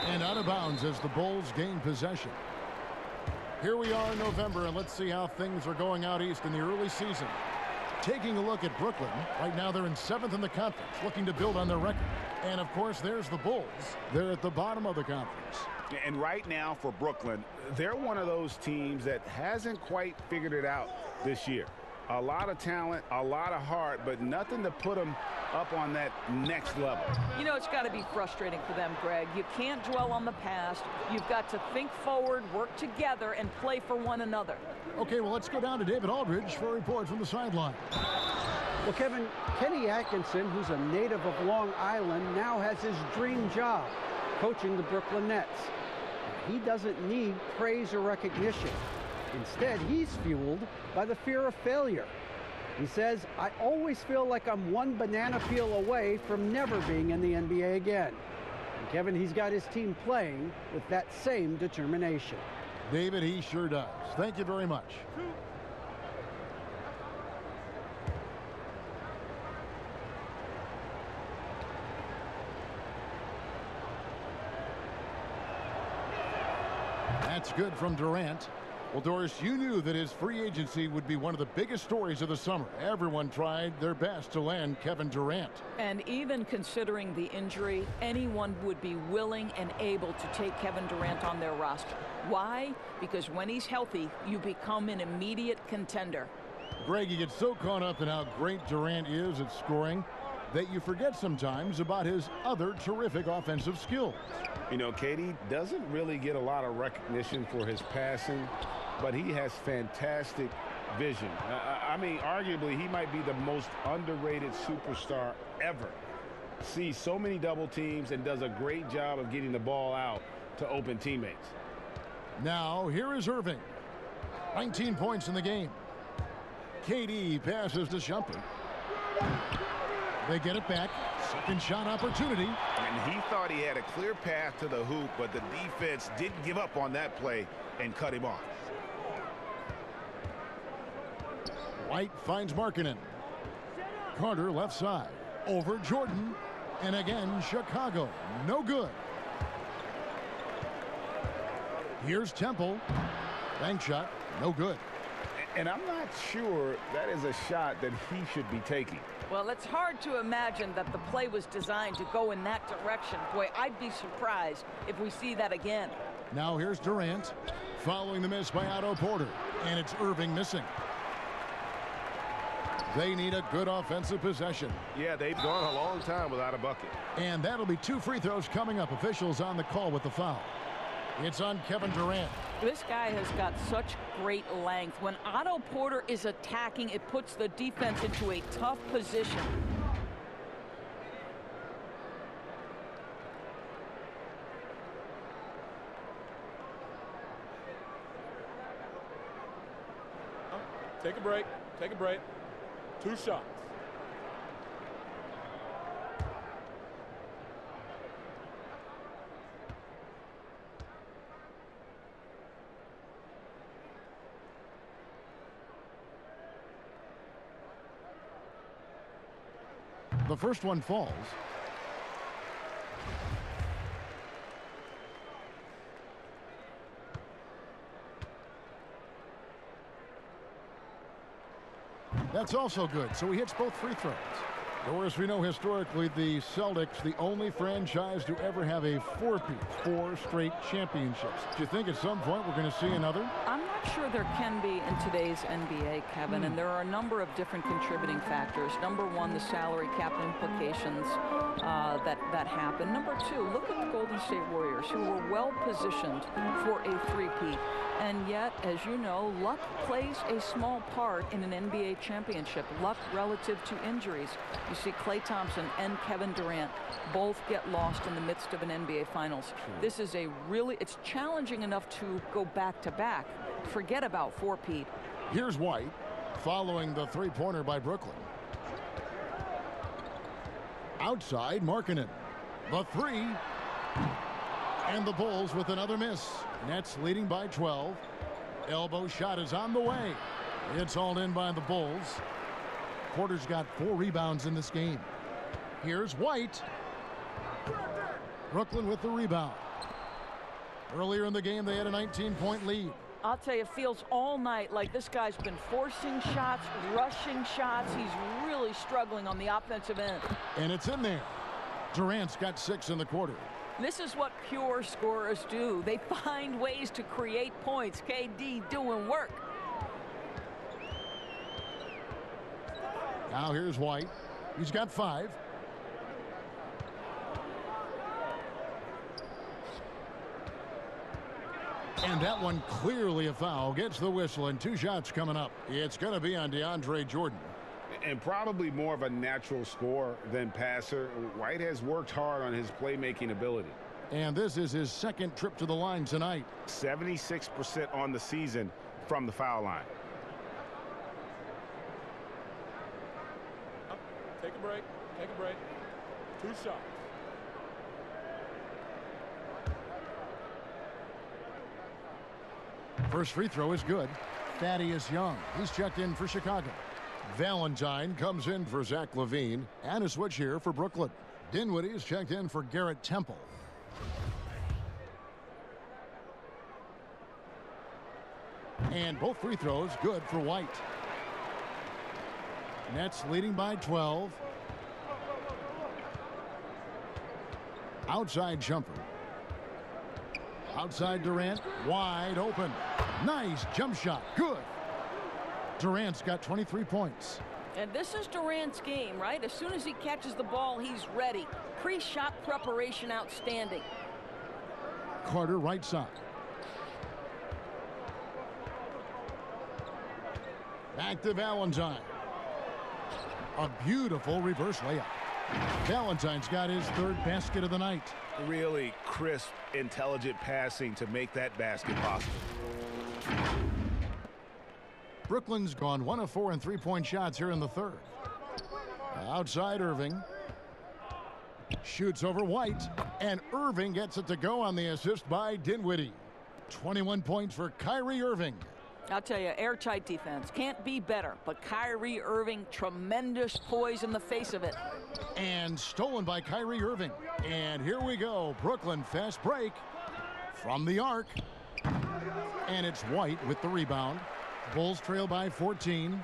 [SPEAKER 1] And out of bounds as the Bulls gain possession. Here we are in November, and let's see how things are going out east in the early season. Taking a look at Brooklyn, right now they're in 7th in the conference, looking to build on their record. And of course, there's the Bulls. They're at the bottom of the conference.
[SPEAKER 3] And right now for Brooklyn, they're one of those teams that hasn't quite figured it out this year. A lot of talent, a lot of heart, but nothing to put them up on that next level.
[SPEAKER 4] You know, it's got to be frustrating for them, Greg. You can't dwell on the past. You've got to think forward, work together, and play for one another.
[SPEAKER 1] Okay, well, let's go down to David Aldridge for a report from the sideline.
[SPEAKER 2] Well, Kevin, Kenny Atkinson, who's a native of Long Island, now has his dream job, coaching the Brooklyn Nets. He doesn't need praise or recognition. Instead, he's fueled by the fear of failure. He says, I always feel like I'm one banana peel away from never being in the NBA again. And Kevin, he's got his team playing with that same determination.
[SPEAKER 1] David, he sure does. Thank you very much. That's good from Durant. Well, Doris, you knew that his free agency would be one of the biggest stories of the summer. Everyone tried their best to land Kevin Durant.
[SPEAKER 4] And even considering the injury, anyone would be willing and able to take Kevin Durant on their roster. Why? Because when he's healthy, you become an immediate contender.
[SPEAKER 1] Greg, you get so caught up in how great Durant is at scoring that you forget sometimes about his other terrific offensive skills.
[SPEAKER 3] You know, KD doesn't really get a lot of recognition for his passing, but he has fantastic vision. I mean, arguably, he might be the most underrated superstar ever. Sees so many double teams and does a great job of getting the ball out to open teammates.
[SPEAKER 1] Now, here is Irving. 19 points in the game. KD passes to Shumpert. They get it back. Second shot opportunity.
[SPEAKER 5] And he thought he had a clear path to the hoop, but the defense didn't give up on that play and cut him off.
[SPEAKER 1] White finds Markkanen. Carter left side. Over Jordan. And again, Chicago. No good. Here's Temple. Bank shot. No good.
[SPEAKER 3] And I'm not sure that is a shot that he should be taking.
[SPEAKER 4] Well, it's hard to imagine that the play was designed to go in that direction. Boy, I'd be surprised if we see that again.
[SPEAKER 1] Now here's Durant following the miss by Otto Porter. And it's Irving missing. They need a good offensive possession.
[SPEAKER 5] Yeah, they've gone a long time without a bucket.
[SPEAKER 1] And that'll be 2 free throws coming up. Officials on the call with the foul. It's on Kevin Durant.
[SPEAKER 4] This guy has got such great length. When Otto Porter is attacking, it puts the defense into a tough position.
[SPEAKER 11] Take a break. Take a break. 2 shots.
[SPEAKER 1] The first one falls. That's also good. So he hits both free throws. Doris, we know historically the Celtics, the only franchise to ever have a 4-peat, 4 straight championships. Do you think at some point we're going to see another?
[SPEAKER 4] I'm not Sure, there can be in today's NBA, Kevin, and there are a number of different contributing factors. Number one, the salary cap implications that happen. Number two, look at the Golden State Warriors, who were well positioned for a three-peat. And yet, as you know, luck plays a small part in an NBA championship. Luck relative to injuries. You see Klay Thompson and Kevin Durant both get lost in the midst of an NBA Finals. This is it's challenging enough to go back-to-back. Forget about four-peat.
[SPEAKER 1] Here's White following the three-pointer by Brooklyn. Outside, Markkanen. The three. And the Bulls with another miss. Nets leading by 12. Elbow shot is on the way. It's hauled in by the Bulls. Porter's got 4 rebounds in this game. Here's White. Brooklyn with the rebound. Earlier in the game, they had a 19-point lead.
[SPEAKER 4] I'll tell you, it feels all night like this guy's been forcing shots, rushing shots. He's really struggling on the offensive end.
[SPEAKER 1] And it's in there. Durant's got 6 in the quarter.
[SPEAKER 4] This is what pure scorers do. They find ways to create points. KD doing work.
[SPEAKER 1] Now here's White. He's got 5. And that one clearly a foul. Gets the whistle, and 2 shots coming up. It's going to be on DeAndre Jordan.
[SPEAKER 3] And probably more of a natural scorer than passer. White has worked hard on his playmaking ability.
[SPEAKER 1] And this is his 2nd trip to the line tonight.
[SPEAKER 3] 76% on the season from the foul line.
[SPEAKER 11] Take a break. Take a break. 2 shots.
[SPEAKER 1] First free throw is good. Thaddeus Young. He's checked in for Chicago. Valentine comes in for Zach LaVine. And a switch here for Brooklyn. Dinwiddie is checked in for Garrett Temple. And both free throws good for White. Nets leading by 12. Outside jumper. Outside Durant. Wide open. Nice jump shot. Good. Durant's got 23 points.
[SPEAKER 4] And this is Durant's game, right? As soon as he catches the ball, he's ready. Pre-shot preparation outstanding.
[SPEAKER 1] Carter right side. Back to Valentine. A beautiful reverse layup. Valentine's got his 3rd basket of the night.
[SPEAKER 5] Really crisp, intelligent passing to make that basket possible.
[SPEAKER 1] Brooklyn's gone 1 of 4 in three-point shots here in the 3rd. Outside Irving. Shoots over White. And Irving gets it to go on the assist by Dinwiddie. 21 points for Kyrie Irving.
[SPEAKER 4] I'll tell you, airtight defense. Can't be better. But Kyrie Irving, tremendous poise in the face of it.
[SPEAKER 1] And stolen by Kyrie Irving. And here we go. Brooklyn fast break from the arc. And it's White with the rebound. Bulls trail by 14.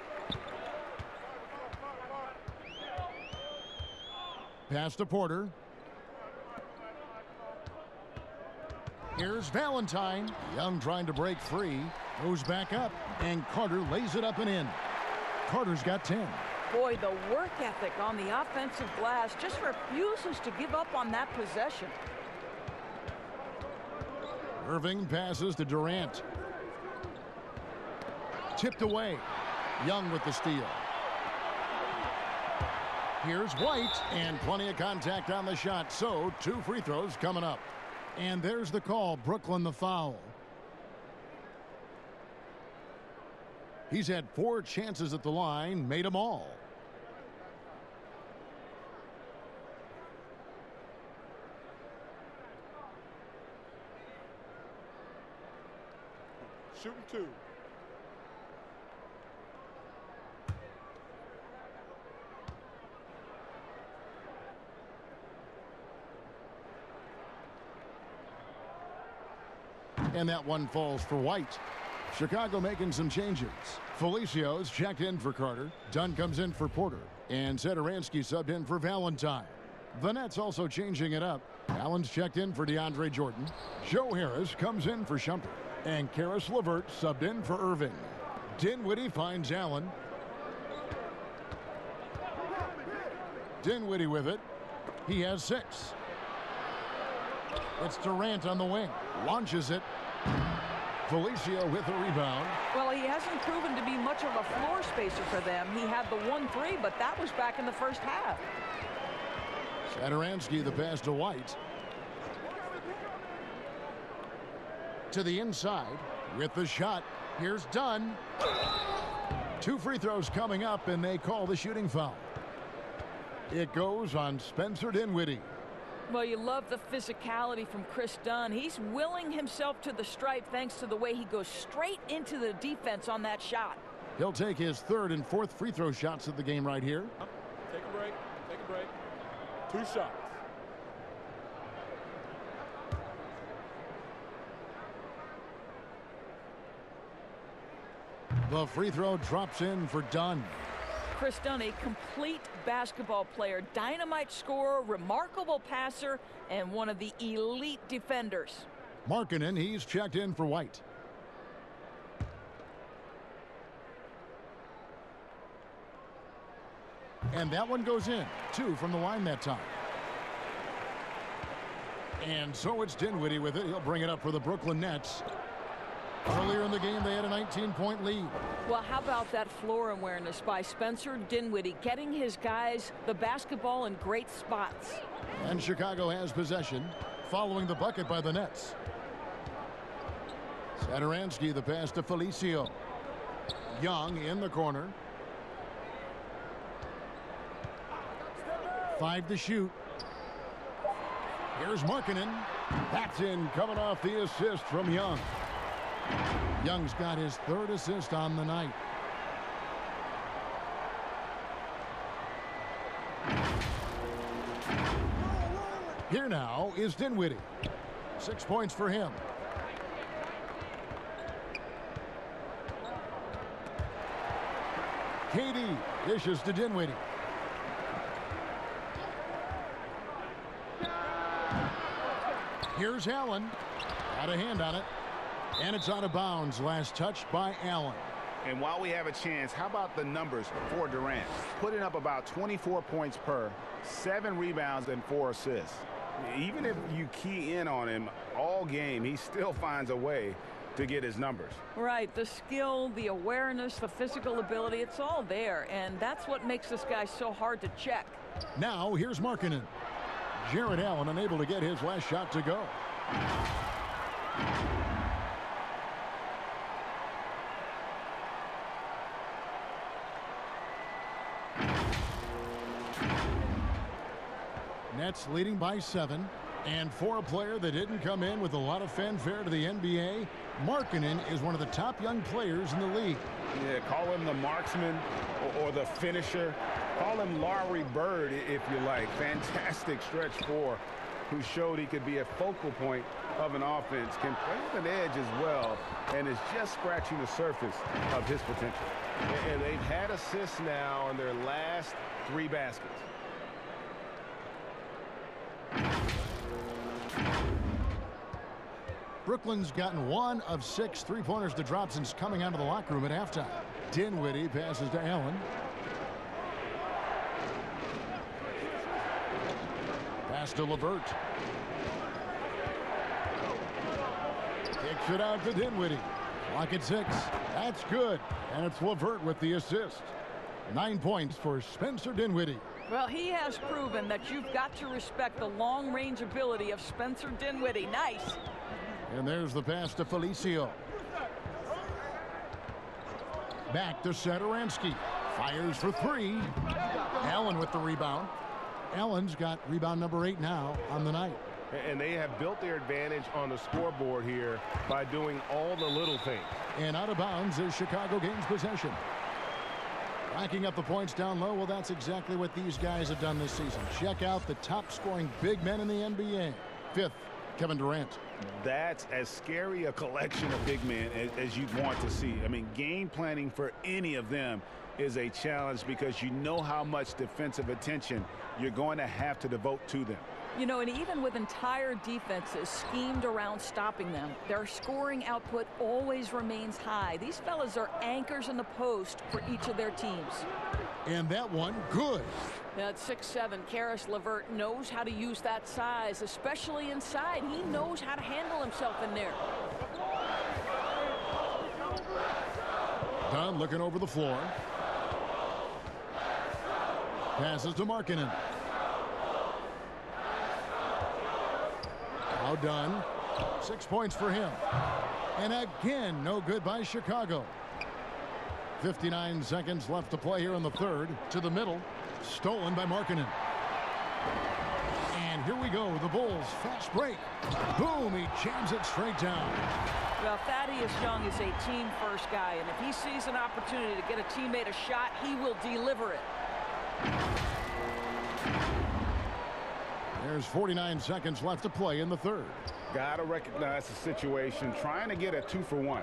[SPEAKER 1] Pass to Porter. Here's Valentine. Young trying to break free. Goes back up. And Carter lays it up and in. Carter's got 10.
[SPEAKER 4] Boy, the work ethic on the offensive glass just refuses to give up on that possession.
[SPEAKER 1] Irving passes to Durant. Tipped away. Young with the steal. Here's White, and plenty of contact on the shot. So 2 free throws coming up. And there's the call. Brooklyn the foul. He's had 4 chances at the line, made them all.
[SPEAKER 11] Shooting 2.
[SPEAKER 1] And that one falls for White. Chicago making some changes. Felicio's checked in for Carter. Dunn comes in for Porter. And Satoransky subbed in for Valentine. The Nets also changing it up. Allen's checked in for DeAndre Jordan. Joe Harris comes in for Shumpert. And Karis LeVert subbed in for Irving. Dinwiddie finds Allen. Dinwiddie with it. He has 6. It's Durant on the wing. Launches it. Felicio with the rebound.
[SPEAKER 4] Well, he hasn't proven to be much of a floor spacer for them. He had the 1-3, but that was back in the first half.
[SPEAKER 1] Satoransky the pass to White. To the inside with the shot. Here's Dunn. 2 free throws coming up, and they call the shooting foul. It goes on Spencer Dinwiddie.
[SPEAKER 4] Well, you love the physicality from Chris Dunn. He's willing himself to the stripe thanks to the way he goes straight into the defense on that shot.
[SPEAKER 1] He'll take his 3rd and 4th free throw shots of the game right here.
[SPEAKER 11] Take a break. Take a break. 2 shots.
[SPEAKER 1] The free throw drops in for Dunn.
[SPEAKER 4] Chris Dunn, a complete basketball player, dynamite scorer, remarkable passer, and one of the elite defenders.
[SPEAKER 1] Markkanen, he's checked in for White. And that one goes in. 2 from the line that time. And so it's Dinwiddie with it. He'll bring it up for the Brooklyn Nets. Earlier in the game, they had a 19-point lead.
[SPEAKER 4] Well, how about that floor awareness by Spencer Dinwiddie, getting his guys the basketball in great spots.
[SPEAKER 1] And Chicago has possession, following the bucket by the Nets. Satoransky the pass to Felicio. Young in the corner. 5 to shoot. Here's Markkanen. That's in, coming off the assist from Young. Young's got his 3rd assist on the night. Here now is Dinwiddie. 6 points for him. KD dishes to Dinwiddie. Here's Allen. Got a hand on it. And it's out of bounds. Last touch by Allen.
[SPEAKER 3] And while we have a chance, how about the numbers for Durant? Putting up about 24 points per, 7 rebounds and 4 assists. Even if you key in on him all game, he still finds a way to get his numbers.
[SPEAKER 4] Right, the skill, the awareness, the physical ability, it's all there. And that's what makes this guy so hard to check.
[SPEAKER 1] Now here's Markkanen. Jared Allen unable to get his last shot to go. Nets leading by 7. And for a player that didn't come in with a lot of fanfare to the NBA, Markkanen is one of the top young players in the league.
[SPEAKER 3] Yeah, call him the marksman or the finisher. Call him Larry Bird if you like. Fantastic stretch 4 who showed he could be a focal point of an offense, can play with an edge as well, and is just scratching the surface of his potential.
[SPEAKER 5] And they've had assists now on their last 3 baskets.
[SPEAKER 1] Brooklyn's gotten 1 of 6 3-pointers to drop since coming out of the locker room at halftime. Dinwiddie passes to Allen. Pass to LeVert. Kicks it out to Dinwiddie. Clock at 6. That's good. And it's LeVert with the assist. 9 points for Spencer Dinwiddie.
[SPEAKER 4] Well, he has proven that you've got to respect the long-range ability of Spencer Dinwiddie. Nice.
[SPEAKER 1] And there's the pass to Felicio. Back to Satoransky. Fires for 3. Allen with the rebound. Allen's got rebound number 8 now on the night.
[SPEAKER 5] And they have built their advantage on the scoreboard here by doing all the little things.
[SPEAKER 1] And out of bounds as Chicago gains possession. Racking up the points down low. Well, that's exactly what these guys have done this season. Check out the top scoring big men in the NBA. 5th, Kevin Durant.
[SPEAKER 3] That's as scary a collection of big men as you'd want to see. I mean, game planning for any of them is a challenge because you know how much defensive attention you're going to have to devote to them.
[SPEAKER 4] You know, and even with entire defenses schemed around stopping them, their scoring output always remains high. These fellas are anchors in the post for each of their teams.
[SPEAKER 1] And that one, good.
[SPEAKER 4] At 6'7", Karis LeVert knows how to use that size, especially inside. He knows how to handle himself in there.
[SPEAKER 1] Dunn looking over the floor. Passes to Markkanen. Now Dunn. 6 points for him. And again, no good by Chicago. 59 seconds left to play here in the third. To the middle. Stolen by Markkanen. And here we go. The Bulls fast break. Boom, he jams it straight down.
[SPEAKER 4] Well, Thaddeus Young is a team-first guy, and if he sees an opportunity to get a teammate a shot, he will deliver it.
[SPEAKER 1] There's 49 seconds left to play in the third.
[SPEAKER 3] Got to recognize the situation, trying to get a 2-for-1.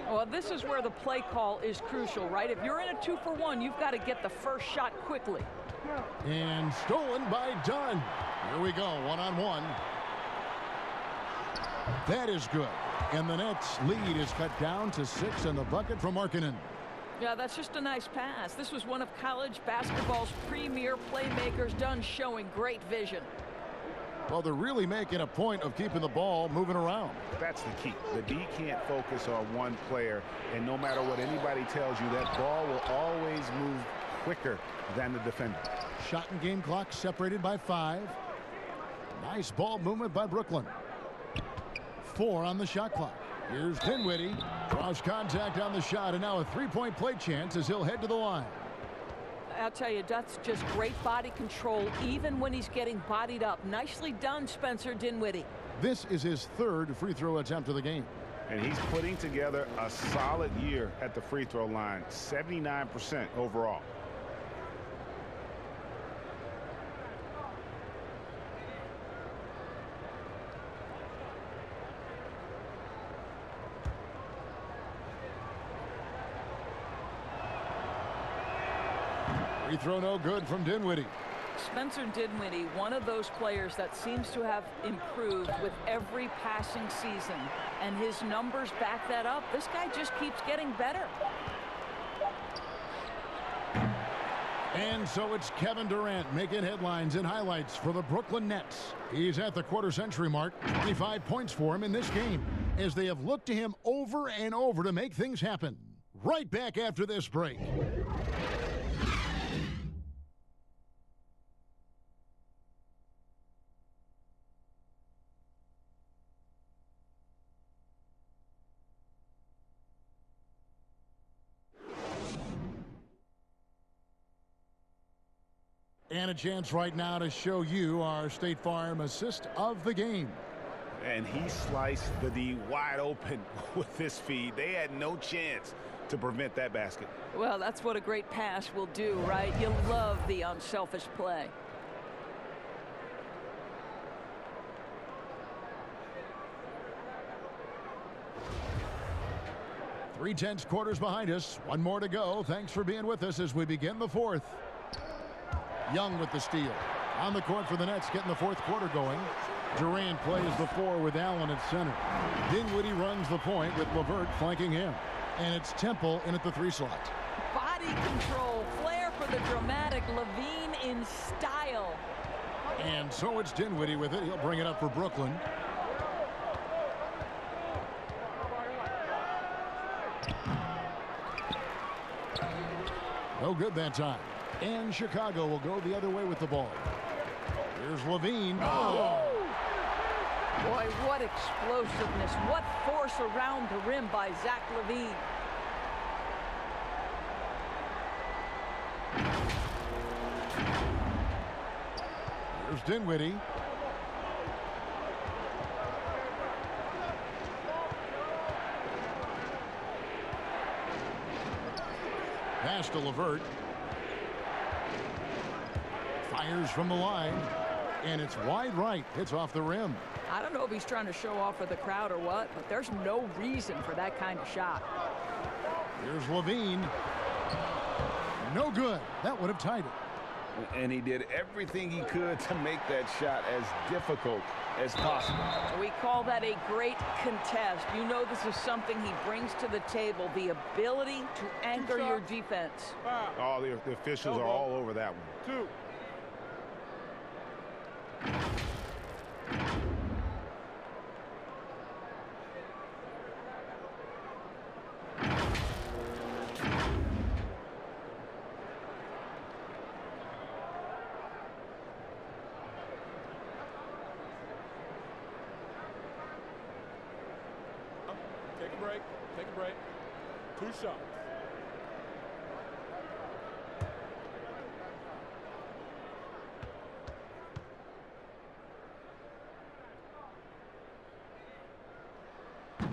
[SPEAKER 4] Well, this is where the play call is crucial, right? If you're in a 2-for-1, you've got to get the first shot quickly.
[SPEAKER 1] And stolen by Dunn. Here we go, one-on-one. That is good. And the Nets' lead is cut down to 6 in the bucket from Markkanen.
[SPEAKER 4] Yeah, that's just a nice pass. This was one of college basketball's premier playmakers. Dunn showing great vision.
[SPEAKER 1] Well, they're really making a point of keeping the ball moving around.
[SPEAKER 3] That's the key. The D can't focus on one player, and no matter what anybody tells you, that ball will always move quicker than the defender.
[SPEAKER 1] Shot and game clock separated by 5. Nice ball movement by Brooklyn. 4 on the shot clock. Here's Dinwiddie. Cross contact on the shot, and now a 3-point play chance as he'll head to the line.
[SPEAKER 4] I'll tell you, that's just great body control, even when he's getting bodied up. Nicely done, Spencer Dinwiddie.
[SPEAKER 1] This is his third free throw attempt of the game.
[SPEAKER 3] And he's putting together a solid year at the free throw line, 79% overall.
[SPEAKER 1] Free throw no good from Dinwiddie.
[SPEAKER 4] Spencer Dinwiddie, one of those players that seems to have improved with every passing season, and his numbers back that up. This guy just keeps getting better.
[SPEAKER 1] And so it's Kevin Durant making headlines and highlights for the Brooklyn Nets. He's at the quarter-century mark. 25 points for him in this game, as they have looked to him over and over to make things happen. Right back after this break. And a chance right now to show you our State Farm assist of the game.
[SPEAKER 3] And he sliced the D wide open with this feed. They had no chance to prevent that basket.
[SPEAKER 4] Well, that's what a great pass will do, right? You love the unselfish play.
[SPEAKER 1] Three-tenths quarters behind us. One more to go. Thanks for being with us as we begin the fourth. Young with the steal. On the court for the Nets, getting the fourth quarter going. Durant plays the 4 with Allen at center. Dinwiddie runs the point with LeVert flanking him. And it's Temple in at the 3 slot.
[SPEAKER 4] Body control, flair for the dramatic, Levine in style.
[SPEAKER 1] And so it's Dinwiddie with it. He'll bring it up for Brooklyn. No good that time. And Chicago will go the other way with the ball. Here's Levine. Oh!
[SPEAKER 4] Boy, what explosiveness. What force around the rim by Zach Levine.
[SPEAKER 1] Here's Dinwiddie. Pass to LeVert. Fires from the line, and it's wide right. It's off the rim.
[SPEAKER 4] I don't know if he's trying to show off for the crowd or what, but there's no reason for that kind of shot.
[SPEAKER 1] Here's Levine. No good. That would have tied it.
[SPEAKER 5] And he did everything he could to make that shot as difficult as possible.
[SPEAKER 4] We call that a great contest. You know this is something he brings to the table, the ability to anchor your defense.
[SPEAKER 5] Oh, the officials are all over that one.
[SPEAKER 11] 2. Take a break. 2 shots.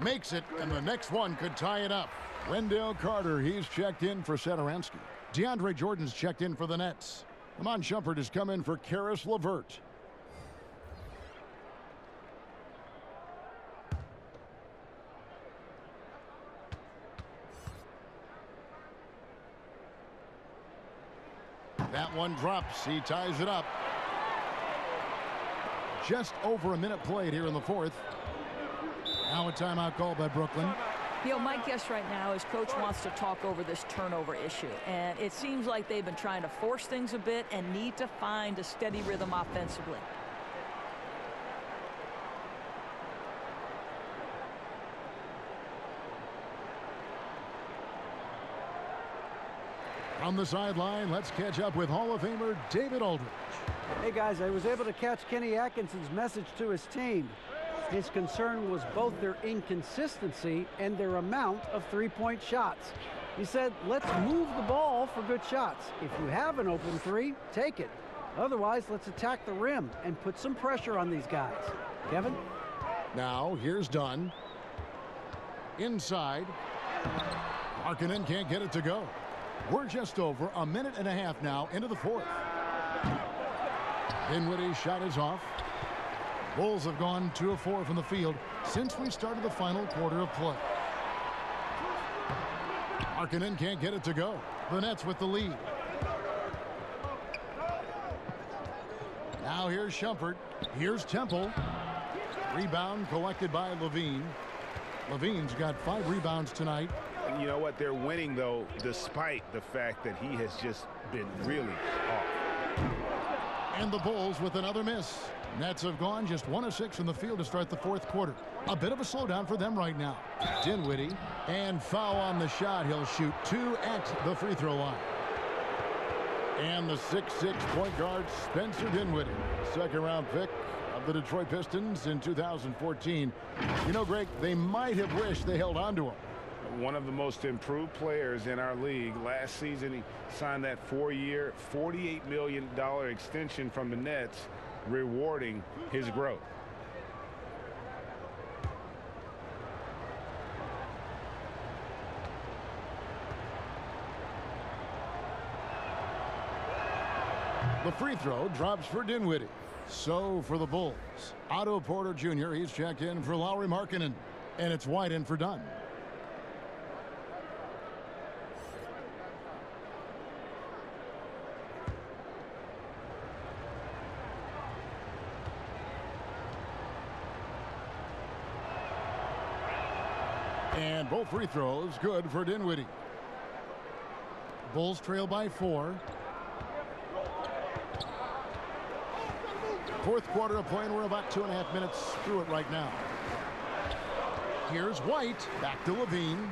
[SPEAKER 1] Makes it, and the next one could tie it up. Wendell Carter, he's checked in for Satoransky. DeAndre Jordan's checked in for the Nets. Iman Shumpert has come in for Karis LeVert. That one drops. He ties it up. Just over a minute played here in the fourth. Now a timeout called by Brooklyn.
[SPEAKER 4] You know, my guess right now is coach wants to talk over this turnover issue. And it seems like they've been trying to force things a bit and need to find a steady rhythm offensively.
[SPEAKER 1] On the sideline, let's catch up with Hall of Famer David Aldridge.
[SPEAKER 2] Hey guys, I was able to catch Kenny Atkinson's message to his team. His concern was both their inconsistency and their amount of three-point shots. He said, let's move the ball for good shots. If you have an open three, take it. Otherwise, let's attack the rim and put some pressure on these guys. Kevin?
[SPEAKER 1] Now, here's Dunn. Inside. Markkanen can't get it to go. We're just over a minute and a half now into the fourth. Dinwiddie's shot is off. Bulls have gone 2 of 4 from the field since we started the final quarter of play. Markkanen can't get it to go. The Nets with the lead. Now here's Shumpert. Here's Temple. Rebound collected by Levine. Levine's got 5 rebounds tonight.
[SPEAKER 5] And you know what? They're winning, though, despite the fact that he has just been really off.
[SPEAKER 1] And the Bulls with another miss. Nets have gone just 1 of 6 from the field to start the fourth quarter. A bit of a slowdown for them right now. Dinwiddie, and foul on the shot. He'll shoot 2 at the free throw line. And the 6'6" point guard, Spencer Dinwiddie, second-round pick of the Detroit Pistons in 2014. You know, Greg, they might have wished they held on to him.
[SPEAKER 5] One of the most improved players in our league. Last season, he signed that 4-year, $48 million extension from the Nets, rewarding his growth.
[SPEAKER 1] The free throw drops for Dinwiddie. So for the Bulls, Otto Porter Jr., he's checked in for Lauri Markkanen, and it's White in for Dunn. And both free throws good for Dinwiddie. Bulls trail by 4. Fourth quarter of play, and we're about 2.5 minutes through it right now. Here's White, back to Levine.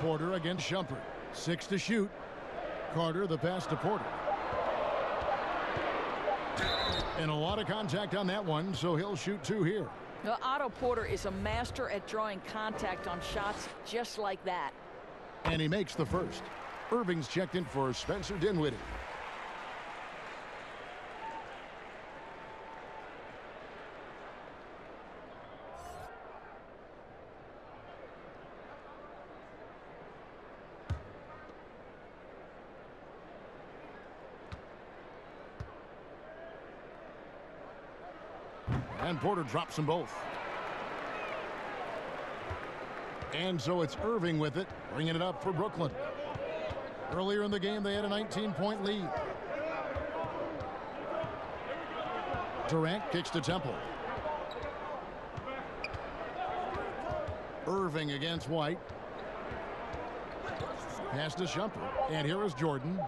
[SPEAKER 1] Porter against Shumpert. 6 to shoot. Carter, the pass to Porter. And a lot of contact on that one, so he'll shoot 2 here.
[SPEAKER 4] Now, Otto Porter is a master at drawing contact on shots just like that.
[SPEAKER 1] And he makes the first. Irving's checked in for Spencer Dinwiddie. And Porter drops them both. And so it's Irving with it, bringing it up for Brooklyn. Earlier in the game, they had a 19-point lead. Durant kicks to Temple. Irving against White. Pass to Shumpert. And here is Jordan.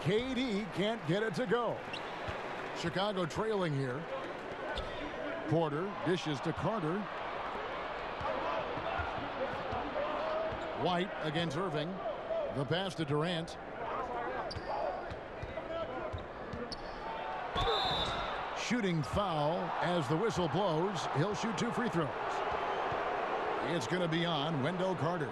[SPEAKER 1] KD can't get it to go. Chicago trailing here. Porter dishes to Carter. White against Irving. The pass to Durant. Shooting foul as the whistle blows. He'll shoot 2 free throws. It's going to be on Wendell Carter.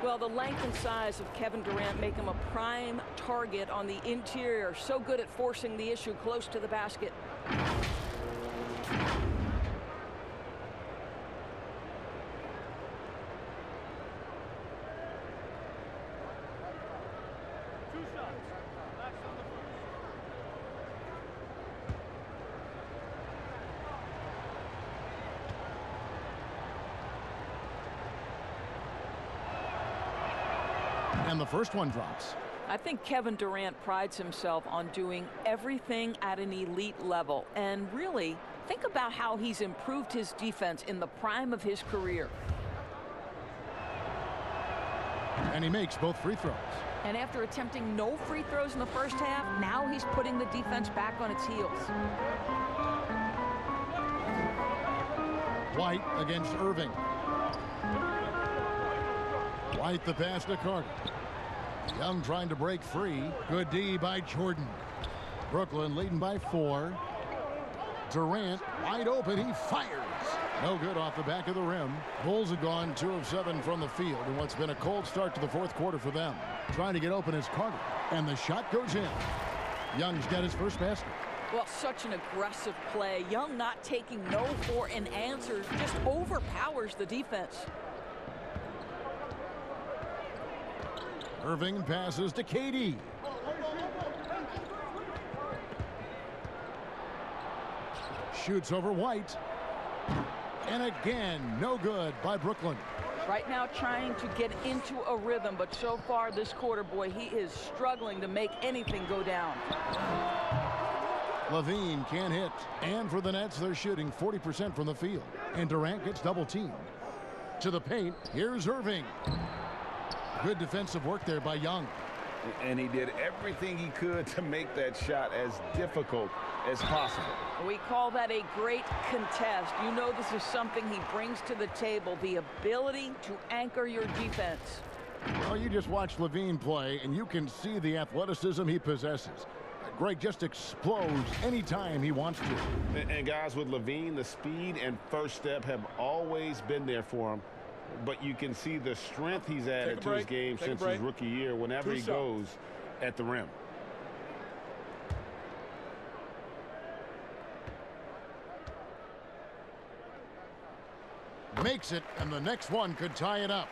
[SPEAKER 4] Well, the length and size of Kevin Durant make him a prime target on the interior. So good at forcing the issue close to the basket.
[SPEAKER 1] And the first one drops.
[SPEAKER 4] I think Kevin Durant prides himself on doing everything at an elite level. And really, think about how he's improved his defense in the prime of his career.
[SPEAKER 1] And he makes both free throws.
[SPEAKER 4] And after attempting no free throws in the first half, now he's putting the defense back on its heels.
[SPEAKER 1] White against Irving. White the pass to Carter. Young trying to break free. Good D by Jordan. Brooklyn leading by 4. Durant wide open. He fires. No good off the back of the rim. Bulls have gone 2 of 7 from the field in what's been a cold start to the fourth quarter for them. Trying to get open is Carter. And the shot goes in. Young's got his first basket.
[SPEAKER 4] Well, such an aggressive play. Young not taking no for an answer. Just overpowers the defense.
[SPEAKER 1] Irving passes to KD. Shoots over White. And again, no good by Brooklyn.
[SPEAKER 4] Right now trying to get into a rhythm, but so far this quarter, boy, he is struggling to make anything go down.
[SPEAKER 1] Levine can't hit. And for the Nets, they're shooting 40% from the field. And Durant gets double teamed. To the paint, here's Irving. Good defensive work there by Young.
[SPEAKER 5] And he did everything he could to make that shot as difficult as possible.
[SPEAKER 4] We call that a great contest. You know this is something he brings to the table, the ability to anchor your defense.
[SPEAKER 1] Well, you just watch Levine play, and you can see the athleticism he possesses. Greg just explodes anytime he wants to.
[SPEAKER 5] And guys, with Levine, the speed and first step have always been there for him. But you can see the strength he's added to his game since his rookie year whenever he goes at the rim.
[SPEAKER 1] Makes it, and the next one could tie it up.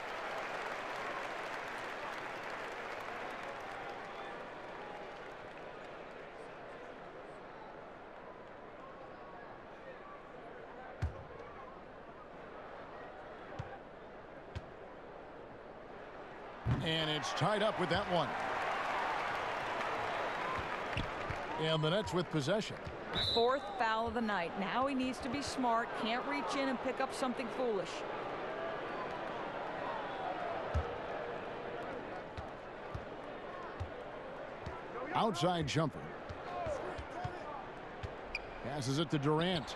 [SPEAKER 1] And it's tied up with that one. And the Nets with possession.
[SPEAKER 4] 4th foul of the night. Now he needs to be smart. Can't reach in and pick up something foolish.
[SPEAKER 1] Outside jumper. Passes it to Durant.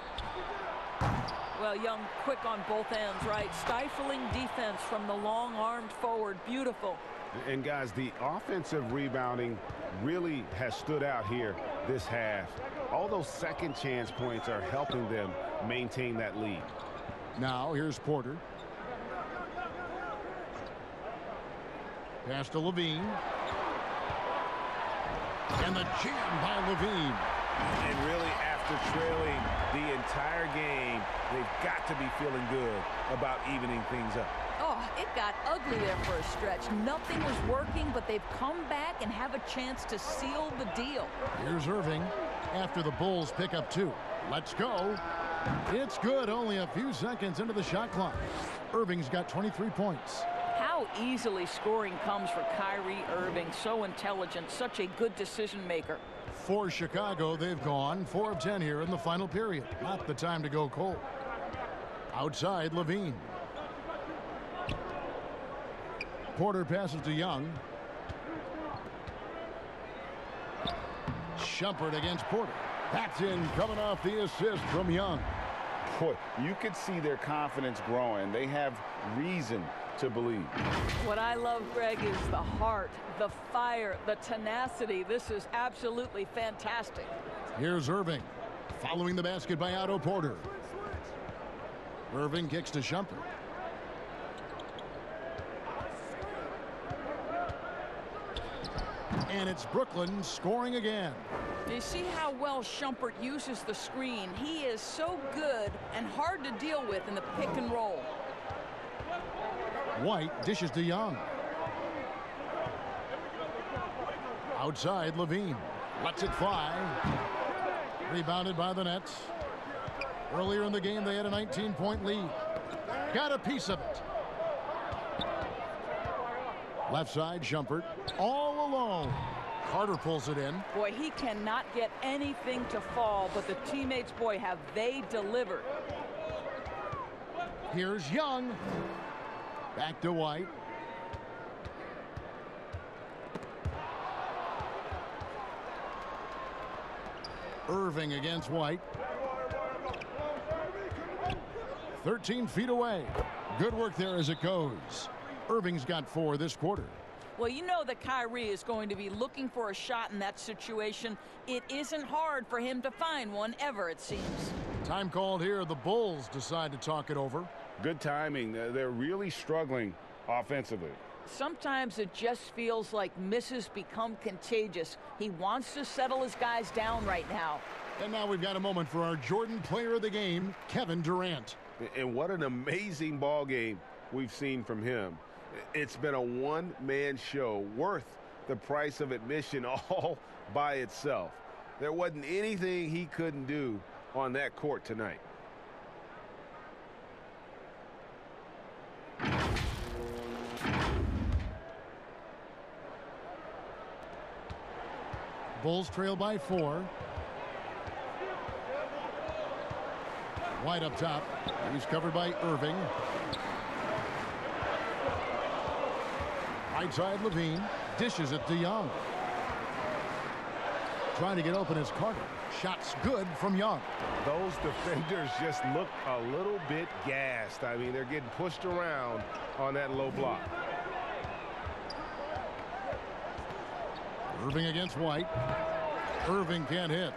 [SPEAKER 4] Well, Young quick on both ends, right? Stifling defense from the long-armed forward. Beautiful.
[SPEAKER 5] And, guys, the offensive rebounding really has stood out here this half. All those second chance points are helping them maintain that lead.
[SPEAKER 1] Now, here's Porter. Pass to Levine. And the jam by Levine.
[SPEAKER 5] And really, after trailing the entire game, they've got to be feeling good about evening things up.
[SPEAKER 4] Oh, it got ugly there for a stretch. Nothing was working, but they've come back and have a chance to seal the deal.
[SPEAKER 1] Here's Irving after the Bulls pick up 2. Let's go. It's good. Only a few seconds into the shot clock. Irving's got 23 points.
[SPEAKER 4] How how easily scoring comes for Kyrie Irving. So intelligent, such a good decision maker.
[SPEAKER 1] For Chicago, they've gone 4 of 10 here in the final period. Not the time to go cold. Outside, Levine. Porter passes to Young. Shumpert against Porter. That's in, coming off the assist from Young.
[SPEAKER 3] Boy, you could see their confidence growing. They have reason to believe.
[SPEAKER 4] What I love, Greg, is the heart, the fire, the tenacity. This is absolutely fantastic.
[SPEAKER 1] Here's Irving. Following the basket by Otto Porter. Irving kicks to Shumpert. And it's Brooklyn scoring again.
[SPEAKER 4] You see how well Shumpert uses the screen. He is so good and hard to deal with in the pick and roll.
[SPEAKER 1] White dishes to Young. Outside, Levine lets it fly. Rebounded by the Nets. Earlier in the game, they had a 19-point lead. Got a piece of it. Left side, Shumpert all alone. Carter pulls it in.
[SPEAKER 4] Boy, he cannot get anything to fall, but the teammates, boy, have they delivered.
[SPEAKER 1] Here's Young. Back to White. Irving against White. 13 feet away. Good work there as it goes. Irving's got 4 this quarter.
[SPEAKER 4] Well, you know that Kyrie is going to be looking for a shot in that situation. It isn't hard for him to find one ever, it seems.
[SPEAKER 1] Time called here. The Bulls decide to talk it over.
[SPEAKER 3] Good timing. They're really struggling offensively.
[SPEAKER 4] Sometimes it just feels like misses become contagious. He wants to settle his guys down right now.
[SPEAKER 1] And now we've got a moment for our Jordan player of the game, Kevin Durant.
[SPEAKER 5] And what an amazing ball game we've seen from him. It's been a one-man show worth the price of admission all by itself. There wasn't anything he couldn't do on that court tonight.
[SPEAKER 1] Bulls trail by 4. White up top. He's covered by Irving. Right side, Levine dishes it to Young. Trying to get open is Carter. Shots good from Young.
[SPEAKER 5] Those defenders just look a little bit gassed. I mean, they're getting pushed around on that low block.
[SPEAKER 1] Irving against White. Irving can't hit.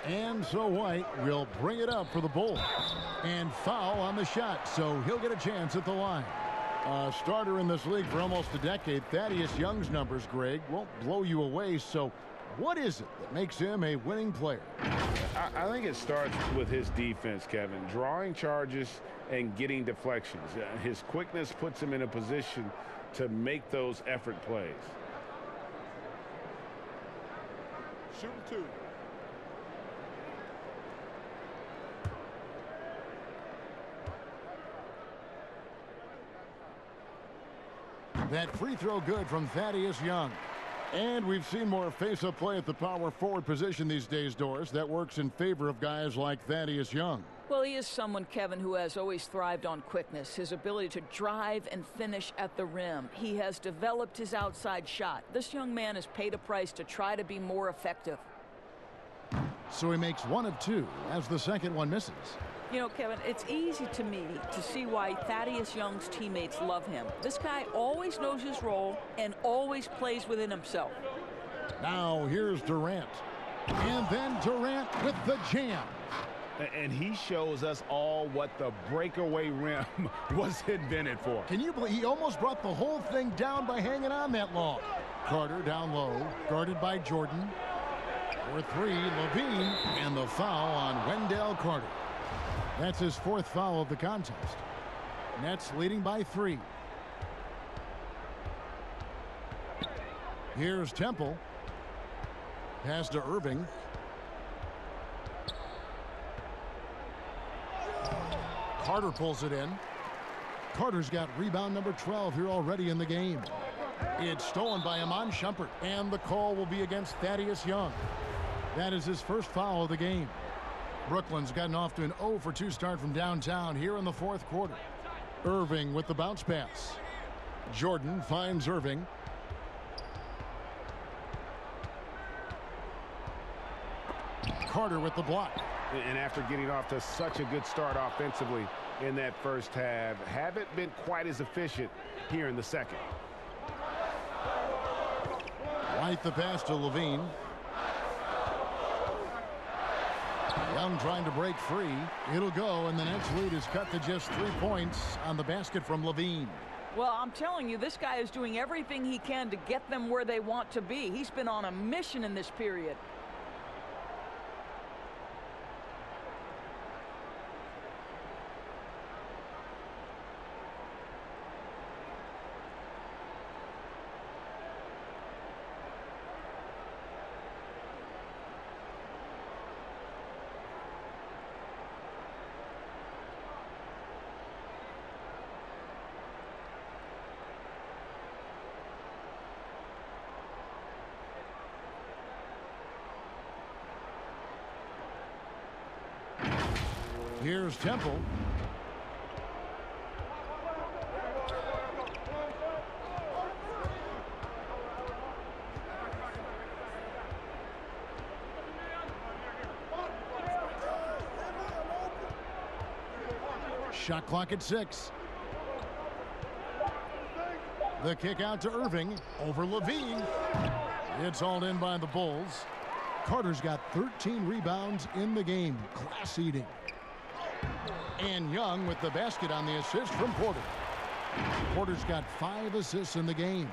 [SPEAKER 1] And so White will bring it up for the Bulls. And foul on the shot, so he'll get a chance at the line. A starter in this league for almost a decade. Thaddeus Young's numbers, Greg, won't blow you away. So what is it that makes him a winning player?
[SPEAKER 3] I think it starts with his defense, Kevin. Drawing charges and getting deflections. His quickness puts him in a position to make those effort plays.
[SPEAKER 11] Shooting 2.
[SPEAKER 1] That free throw good from Thaddeus Young. And we've seen more face-up play at the power forward position these days, Doris. That works in favor of guys like Thaddeus Young.
[SPEAKER 4] Well, he is someone, Kevin, who has always thrived on quickness, his ability to drive and finish at the rim. He has developed his outside shot. This young man has paid a price to try to be more effective.
[SPEAKER 1] So he makes 1 of 2 as the second one misses.
[SPEAKER 4] You know, Kevin, it's easy to me to see why Thaddeus Young's teammates love him. This guy always knows his role and always plays within himself.
[SPEAKER 1] Now here's Durant. And then Durant with the jam.
[SPEAKER 3] And he shows us all what the breakaway rim was invented for.
[SPEAKER 1] Can you believe he almost brought the whole thing down by hanging on that long? Carter down low, guarded by Jordan. For 3, Levine, and the foul on Wendell Carter. That's his 4th foul of the contest. Nets leading by 3. Here's Temple. Pass to Irving. Carter pulls it in. Carter's got rebound number 12 here already in the game. It's stolen by Iman Shumpert, and the call will be against Thaddeus Young. That is his first foul of the game. Brooklyn's gotten off to an 0 for 2 start from downtown here in the fourth quarter. Irving with the bounce pass. Jordan finds Irving. Carter with the block.
[SPEAKER 5] And after getting off to such a good start offensively in that first half, haven't been quite as efficient here in the second.
[SPEAKER 1] White the pass to Levine. Young trying to break free. It'll go, and the Nets lead is cut to just 3 points on the basket from Levine.
[SPEAKER 4] Well, I'm telling you, this guy is doing everything he can to get them where they want to be. He's been on a mission in this period.
[SPEAKER 1] Here's Temple. Shot clock at 6. The kick out to Irving over Levine. It's hauled in by the Bulls. Carter's got 13 rebounds in the game. Class eating. And Young with the basket on the assist from Porter. Porter's got 5 assists in the game.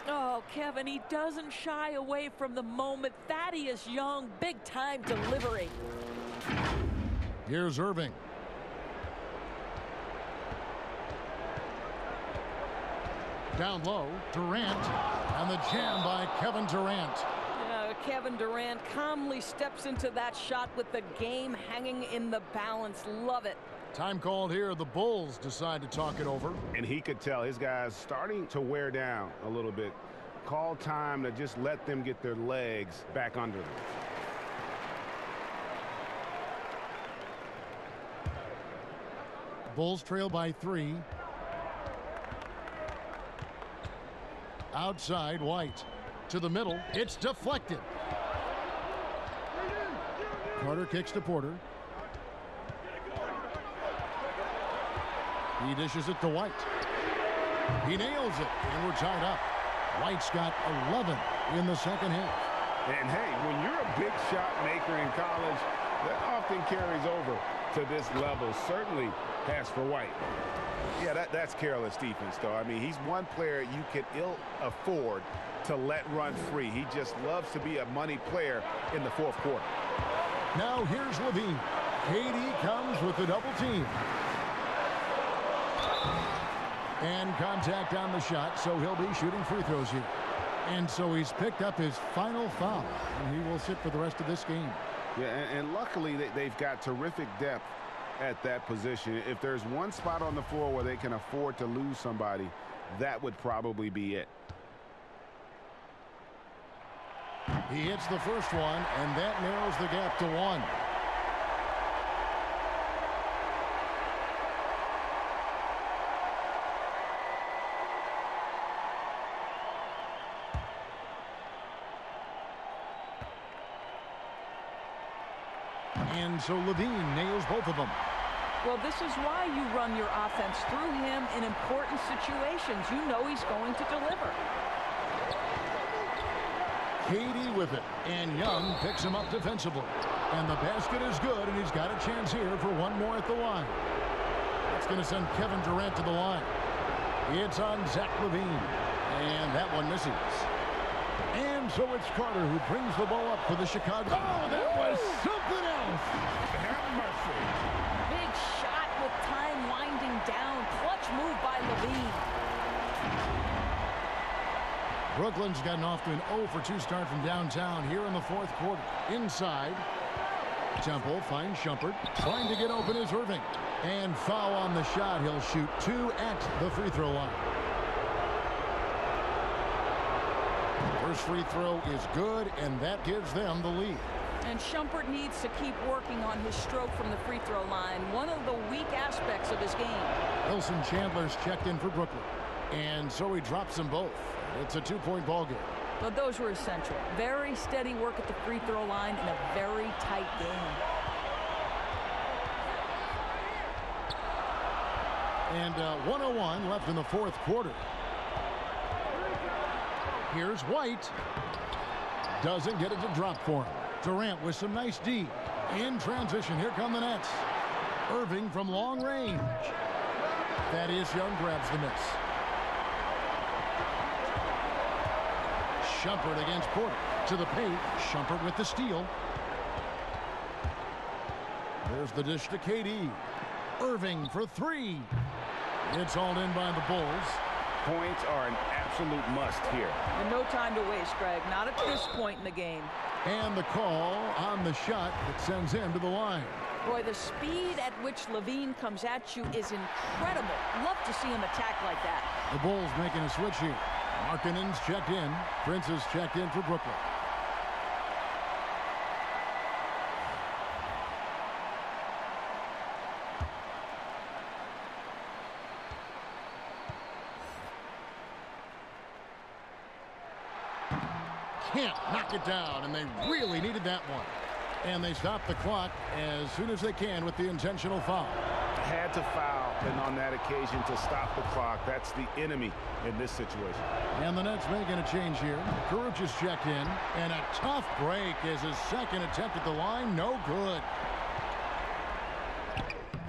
[SPEAKER 4] Oh, Kevin, he doesn't shy away from the moment. Thaddeus Young, big-time delivery.
[SPEAKER 1] Here's Irving. Down low, Durant, and the jam by Kevin Durant.
[SPEAKER 4] Kevin Durant calmly steps into that shot with the game hanging in the balance. Love it.
[SPEAKER 1] Time called here. The Bulls decide to talk it over.
[SPEAKER 5] And he could tell his guys starting to wear down a little bit. Call time to just let them get their legs back under them.
[SPEAKER 1] Bulls trail by 3. Outside, White. To the middle. It's deflected. Carter kicks to Porter. He dishes it to White. He nails it, and we're tied up. White's got 11 in the second half.
[SPEAKER 5] And hey, when you're a big shot maker in college, that often carries over to this level. Certainly has for White. Yeah, that's careless defense, though. I mean, he's one player you can ill afford to let run free. He just loves to be a money player in the fourth quarter.
[SPEAKER 1] Now here's Levine. KD comes with the double team. And contact on the shot, so he'll be shooting free throws here. And so he's picked up his final foul, and he will sit for the rest of this game.
[SPEAKER 5] Yeah, and luckily they've got terrific depth at that position. If there's one spot on the floor where they can afford to lose somebody, that would probably be it.
[SPEAKER 1] He hits the first one, and that narrows the gap to 1. And so Levine nails both of them.
[SPEAKER 4] Well, this is why you run your offense through him in important situations. You know he's going to deliver.
[SPEAKER 1] KD with it, and Young picks him up defensively. And the basket is good, and he's got a chance here for one more at the line. That's going to send Kevin Durant to the line. It's on Zach LaVine, and that one misses. And so it's Carter who brings the ball up for the Chicago. Oh, that was something else. Have mercy.
[SPEAKER 4] Big shot with time winding down. Clutch move by LaVine.
[SPEAKER 1] Brooklyn's gotten off to an 0 for 2 start from downtown here in the fourth quarter. Inside, Temple finds Shumpert. Trying to get open is Irving. And foul on the shot. He'll shoot 2 at the free throw line. First free throw is good, and that gives them the lead.
[SPEAKER 4] And Shumpert needs to keep working on his stroke from the free throw line, one of the weak aspects of his game.
[SPEAKER 1] Wilson Chandler's checked in for Brooklyn, and so he drops them both. It's a 2-point ball game.
[SPEAKER 4] But those were essential. Very steady work at the free throw line in a very tight game.
[SPEAKER 1] And 1:01 left in the fourth quarter. Here's White. Doesn't get it to drop for him. Durant with some nice D. In transition, here come the Nets. Irving from long range. Thaddeus Young grabs the miss. Shumpert against Porter. To the paint. Shumpert with the steal. There's the dish to KD. Irving for 3. It's hauled in by the Bulls.
[SPEAKER 5] Points are an absolute must here.
[SPEAKER 4] And no time to waste, Greg. Not at this point in the game.
[SPEAKER 1] And the call on the shot that sends him to the line.
[SPEAKER 4] Boy, the speed at which Levine comes at you is incredible. Love to see him attack like that.
[SPEAKER 1] The Bulls making a switch here. Markkanen's checked in. Prince is checked in for Brooklyn. Can't knock it down, and they really needed that one. And they stop the clock as soon as they can with the intentional foul.
[SPEAKER 5] Had to foul, and on that occasion to stop the clock. That's the enemy in this situation.
[SPEAKER 1] And the Nets making a change here. Kuruc is checked in, and a tough break is his second attempt at the line. No good.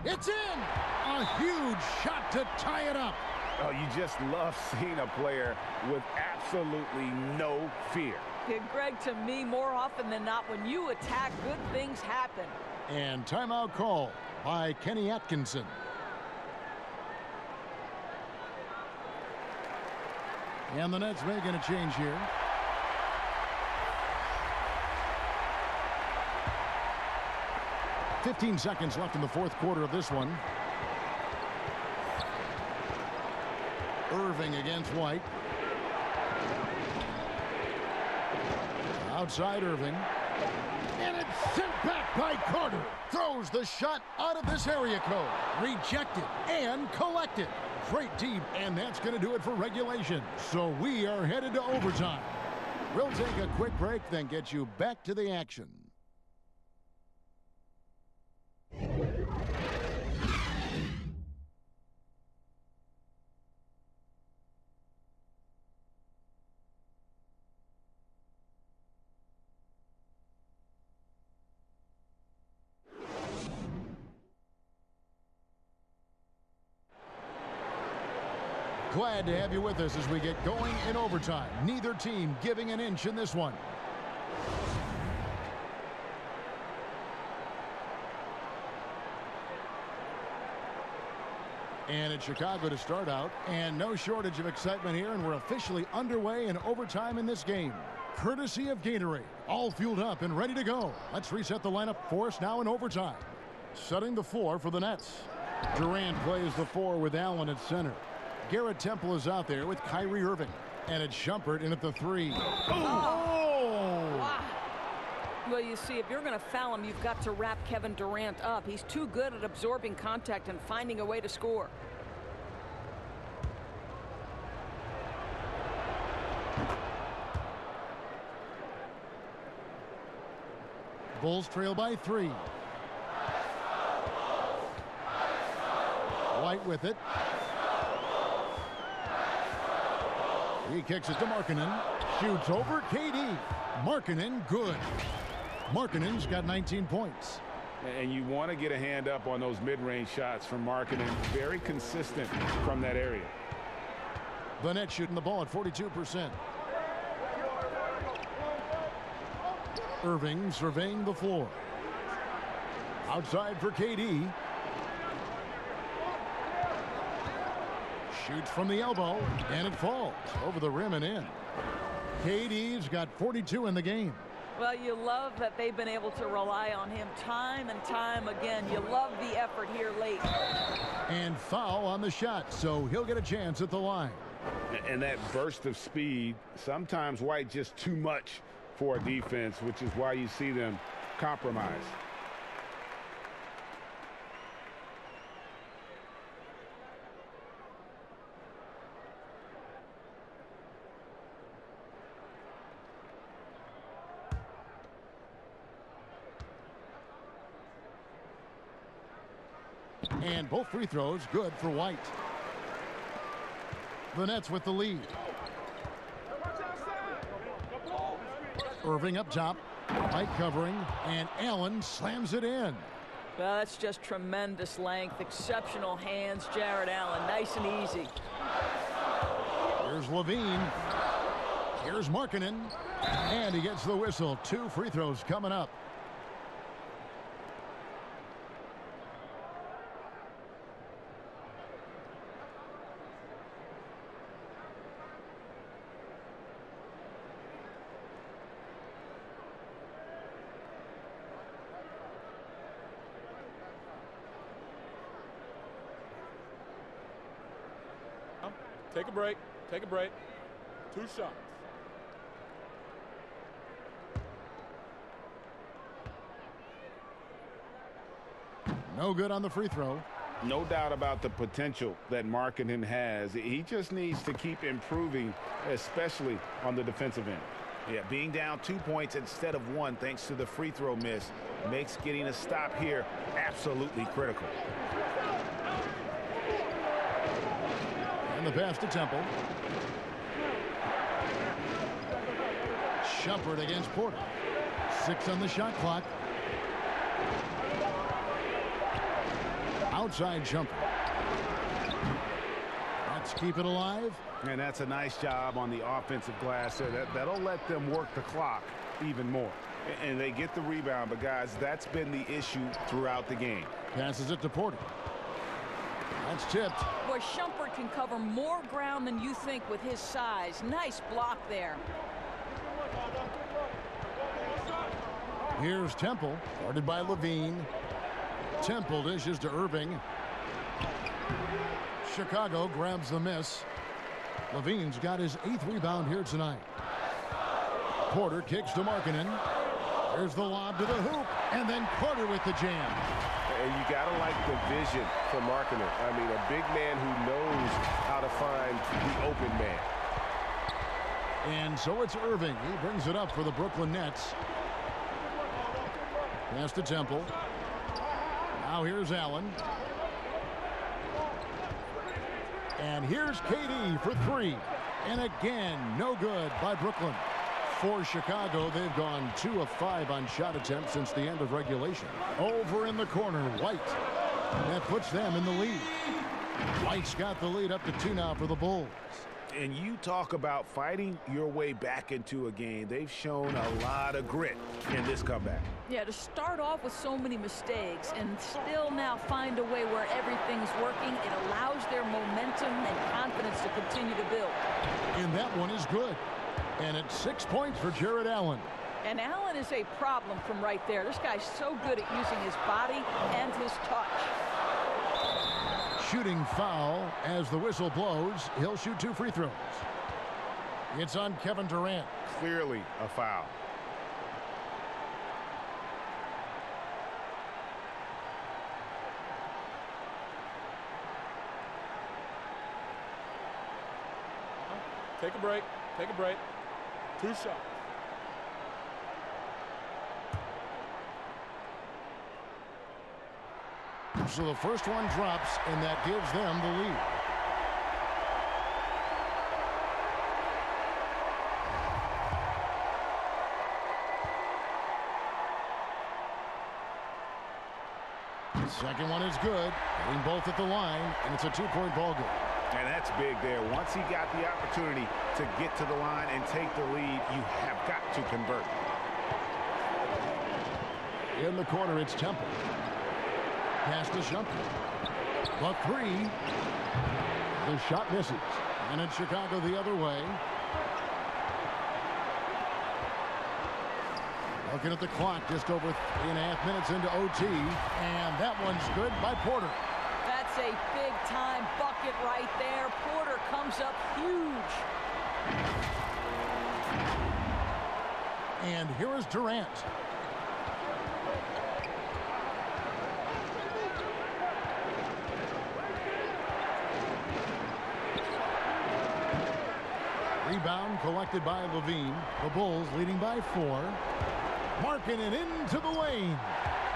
[SPEAKER 1] It's in! A huge shot to tie it up.
[SPEAKER 5] Oh, you just love seeing a player with absolutely no fear.
[SPEAKER 4] Yeah, Greg, to me, more often than not, when you attack, good things happen.
[SPEAKER 1] And timeout call by Kenny Atkinson. And the Nets making a change here. "15 seconds left in the fourth quarter of this one. Irving against White. Outside Irving. And it's sent back by Carter. Throws the shot out of this area code. Rejected and collected. Great deep, and that's going to do it for regulation. So we are headed to overtime. We'll take a quick break, then get you back to the action. Glad to have you with us as we get going in overtime. Neither team giving an inch in this one. And it's Chicago to start out, and no shortage of excitement here, and we're officially underway in overtime in this game. Courtesy of Gatorade, all fueled up and ready to go. Let's reset the lineup for us now in overtime. Setting the floor for the Nets. Durant plays the 4 with Allen at center. Garrett Temple is out there with Kyrie Irving. And it's Shumpert in at the 3. Oh!
[SPEAKER 4] Wow. Well, you see, if you're going to foul him, you've got to wrap Kevin Durant up. He's too good at absorbing contact and finding a way to score.
[SPEAKER 1] Bulls trail by 3. White with it. He kicks it to Markkanen. Shoots over KD. Markkanen, good. Markkanen's got 19 points.
[SPEAKER 5] And you want to get a hand up on those mid-range shots from Markkanen. Very consistent from that area.
[SPEAKER 1] The Nets shooting the ball at 42%. Irving surveying the floor. Outside for KD. Shoots from the elbow, and it falls over the rim and in. KD's got 42 in the game.
[SPEAKER 4] Well, you love that they've been able to rely on him time and time again. You love the effort here late.
[SPEAKER 1] And foul on the shot, so he'll get a chance at the line.
[SPEAKER 3] And that burst of speed, sometimes White just too much for a defense, which is why you see them compromise.
[SPEAKER 1] And both free throws good for White. The Nets with the lead. Irving up top. White covering. And Allen slams it in.
[SPEAKER 4] Well, that's just tremendous length. Exceptional hands, Jared Allen. Nice and easy.
[SPEAKER 1] Here's Levine. Here's Markkanen. And he gets the whistle. 2 free throws coming up.
[SPEAKER 11] Take a break. Take a break. 2 shots.
[SPEAKER 1] No good on the free throw.
[SPEAKER 3] No doubt about the potential that Markkanen has. He just needs to keep improving, especially on the defensive end.
[SPEAKER 5] Yeah, being down 2 points instead of 1 thanks to the free throw miss makes getting a stop here absolutely critical.
[SPEAKER 1] And the pass to Temple. Shumpert against Porter. 6 on the shot clock. Outside Shumpert. Let's keep it alive.
[SPEAKER 3] And that's a nice job on the offensive glass there. That'll let them work the clock even more. And they get the rebound, but guys, that's been the issue throughout the game.
[SPEAKER 1] Passes it to Porter. That's tipped.
[SPEAKER 4] Boy, Shumpert can cover more ground than you think with his size. Nice block there.
[SPEAKER 1] Here's Temple, guarded by Levine. Temple dishes to Irving. Chicago grabs the miss. Levine's got his 8th rebound here tonight. Porter kicks to Markkanen. There's the lob to the hoop, and then Porter with the jam.
[SPEAKER 5] And you got to like the vision from Markkanen. I mean, a big man who knows how to find the open man.
[SPEAKER 1] And so it's Irving. He brings it up for the Brooklyn Nets. Pass to Temple. Now here's Allen. And here's KD for 3. And again, no good by Brooklyn. For Chicago, they've gone 2 of 5 on shot attempts since the end of regulation. Over in the corner, White. That puts them in the lead. White's got the lead up to 2 now for the Bulls.
[SPEAKER 5] And you talk about fighting your way back into a game. They've shown a lot of grit in this comeback.
[SPEAKER 4] Yeah, to start off with so many mistakes and still now find a way where everything's working, it allows their momentum and confidence to continue to build.
[SPEAKER 1] And that one is good. And it's 6 points for Jared Allen.
[SPEAKER 4] And Allen is a problem from right there. This guy's so good at using his body and his touch.
[SPEAKER 1] Shooting foul as the whistle blows. He'll shoot 2 free throws. It's on Kevin Durant.
[SPEAKER 3] Clearly a foul.
[SPEAKER 11] Take a break. Take a break. 2 shots.
[SPEAKER 1] So the first one drops, and that gives them the lead. The second one is good. Hitting both at the line, and it's a 2-point ball game.
[SPEAKER 5] And that's big there. Once he got the opportunity to get to the line and take the lead, you have got to convert.
[SPEAKER 1] In the corner, it's Temple. Pass to Shumpert. The 3. The shot misses. And it's Chicago the other way. Looking at the clock, just over 3.5 minutes into OT, and that one's good by Porter.
[SPEAKER 4] That's a big-time bucket right there. Porter comes up huge.
[SPEAKER 1] And here is Durant. Rebound collected by Levine. The Bulls leading by 4. Markkanen into the lane.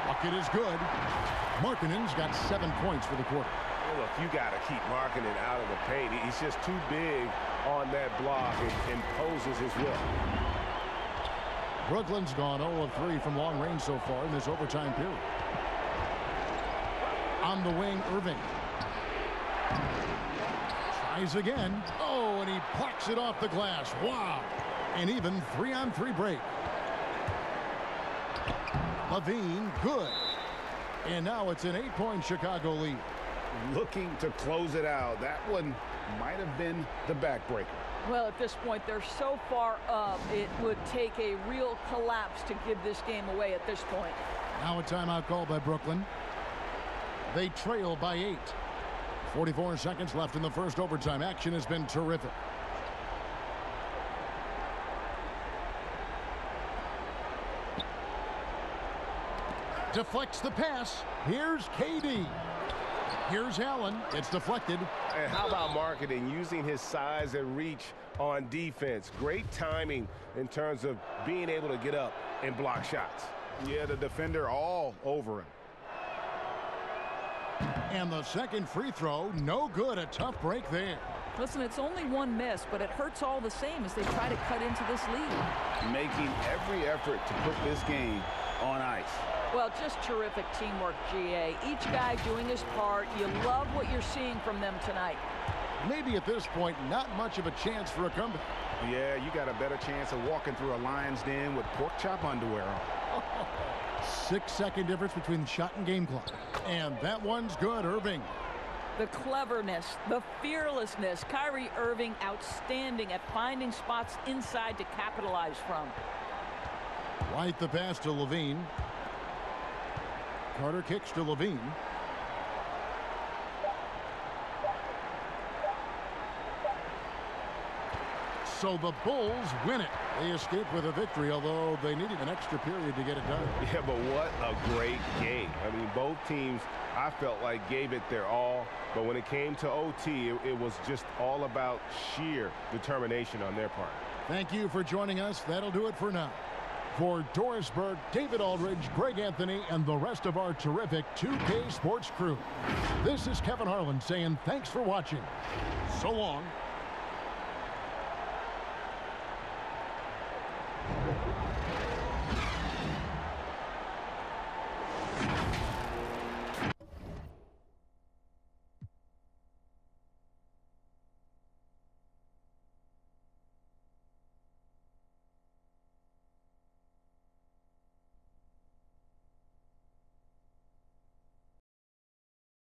[SPEAKER 1] Bucket is good. Markkanen's got 7 points for the quarter.
[SPEAKER 5] Well, look, you got to keep Markkanen out of the paint. He's just too big on that block and imposes his will.
[SPEAKER 1] Brooklyn's gone 0 of 3 from long range so far in this overtime period. On the wing, Irving. Tries again. Oh, and he plucks it off the glass. Wow. An even 3-on-3 break. Levine, good. And now it's an 8-point Chicago lead.
[SPEAKER 3] Looking to close it out. That one might have been the backbreaker.
[SPEAKER 4] Well, at this point, they're so far up, it would take a real collapse to give this game away at this point.
[SPEAKER 1] Now a timeout call by Brooklyn. They trail by 8. 44 seconds left in the first overtime. Action has been terrific. Deflects the pass. Here's KD. Here's Allen. It's deflected.
[SPEAKER 5] And how about Markkanen using his size and reach on defense? Great timing in terms of being able to get up and block shots.
[SPEAKER 3] Yeah, the defender all over him.
[SPEAKER 1] And the second free throw, no good. A tough break there.
[SPEAKER 4] Listen, it's only one miss, but it hurts all the same as they try to cut into this lead.
[SPEAKER 3] Making every effort to put this game on ice.
[SPEAKER 4] Well, just terrific teamwork, GA. Each guy doing his part. You love what you're seeing from them tonight.
[SPEAKER 1] Maybe at this point, not much of a chance for a comeback.
[SPEAKER 3] Yeah, you got a better chance of walking through a lion's den with pork chop underwear on.
[SPEAKER 1] 6-second difference between the shot and game clock. And that one's good, Irving.
[SPEAKER 4] The cleverness, the fearlessness. Kyrie Irving outstanding at finding spots inside to capitalize from.
[SPEAKER 1] White the pass to Levine. Carter kicks to Levine. So the Bulls win it. They escape with a victory, although they needed an extra period to get it done.
[SPEAKER 5] Yeah, but what a great game. I mean, both teams, I felt like, gave it their all. But when it came to OT, it was just all about sheer determination on their part.
[SPEAKER 1] Thank you for joining us. That'll do it for now. For Doris Burke, David Aldridge, Greg Anthony, and the rest of our terrific 2K Sports crew, this is Kevin Harlan saying thanks for watching. So long.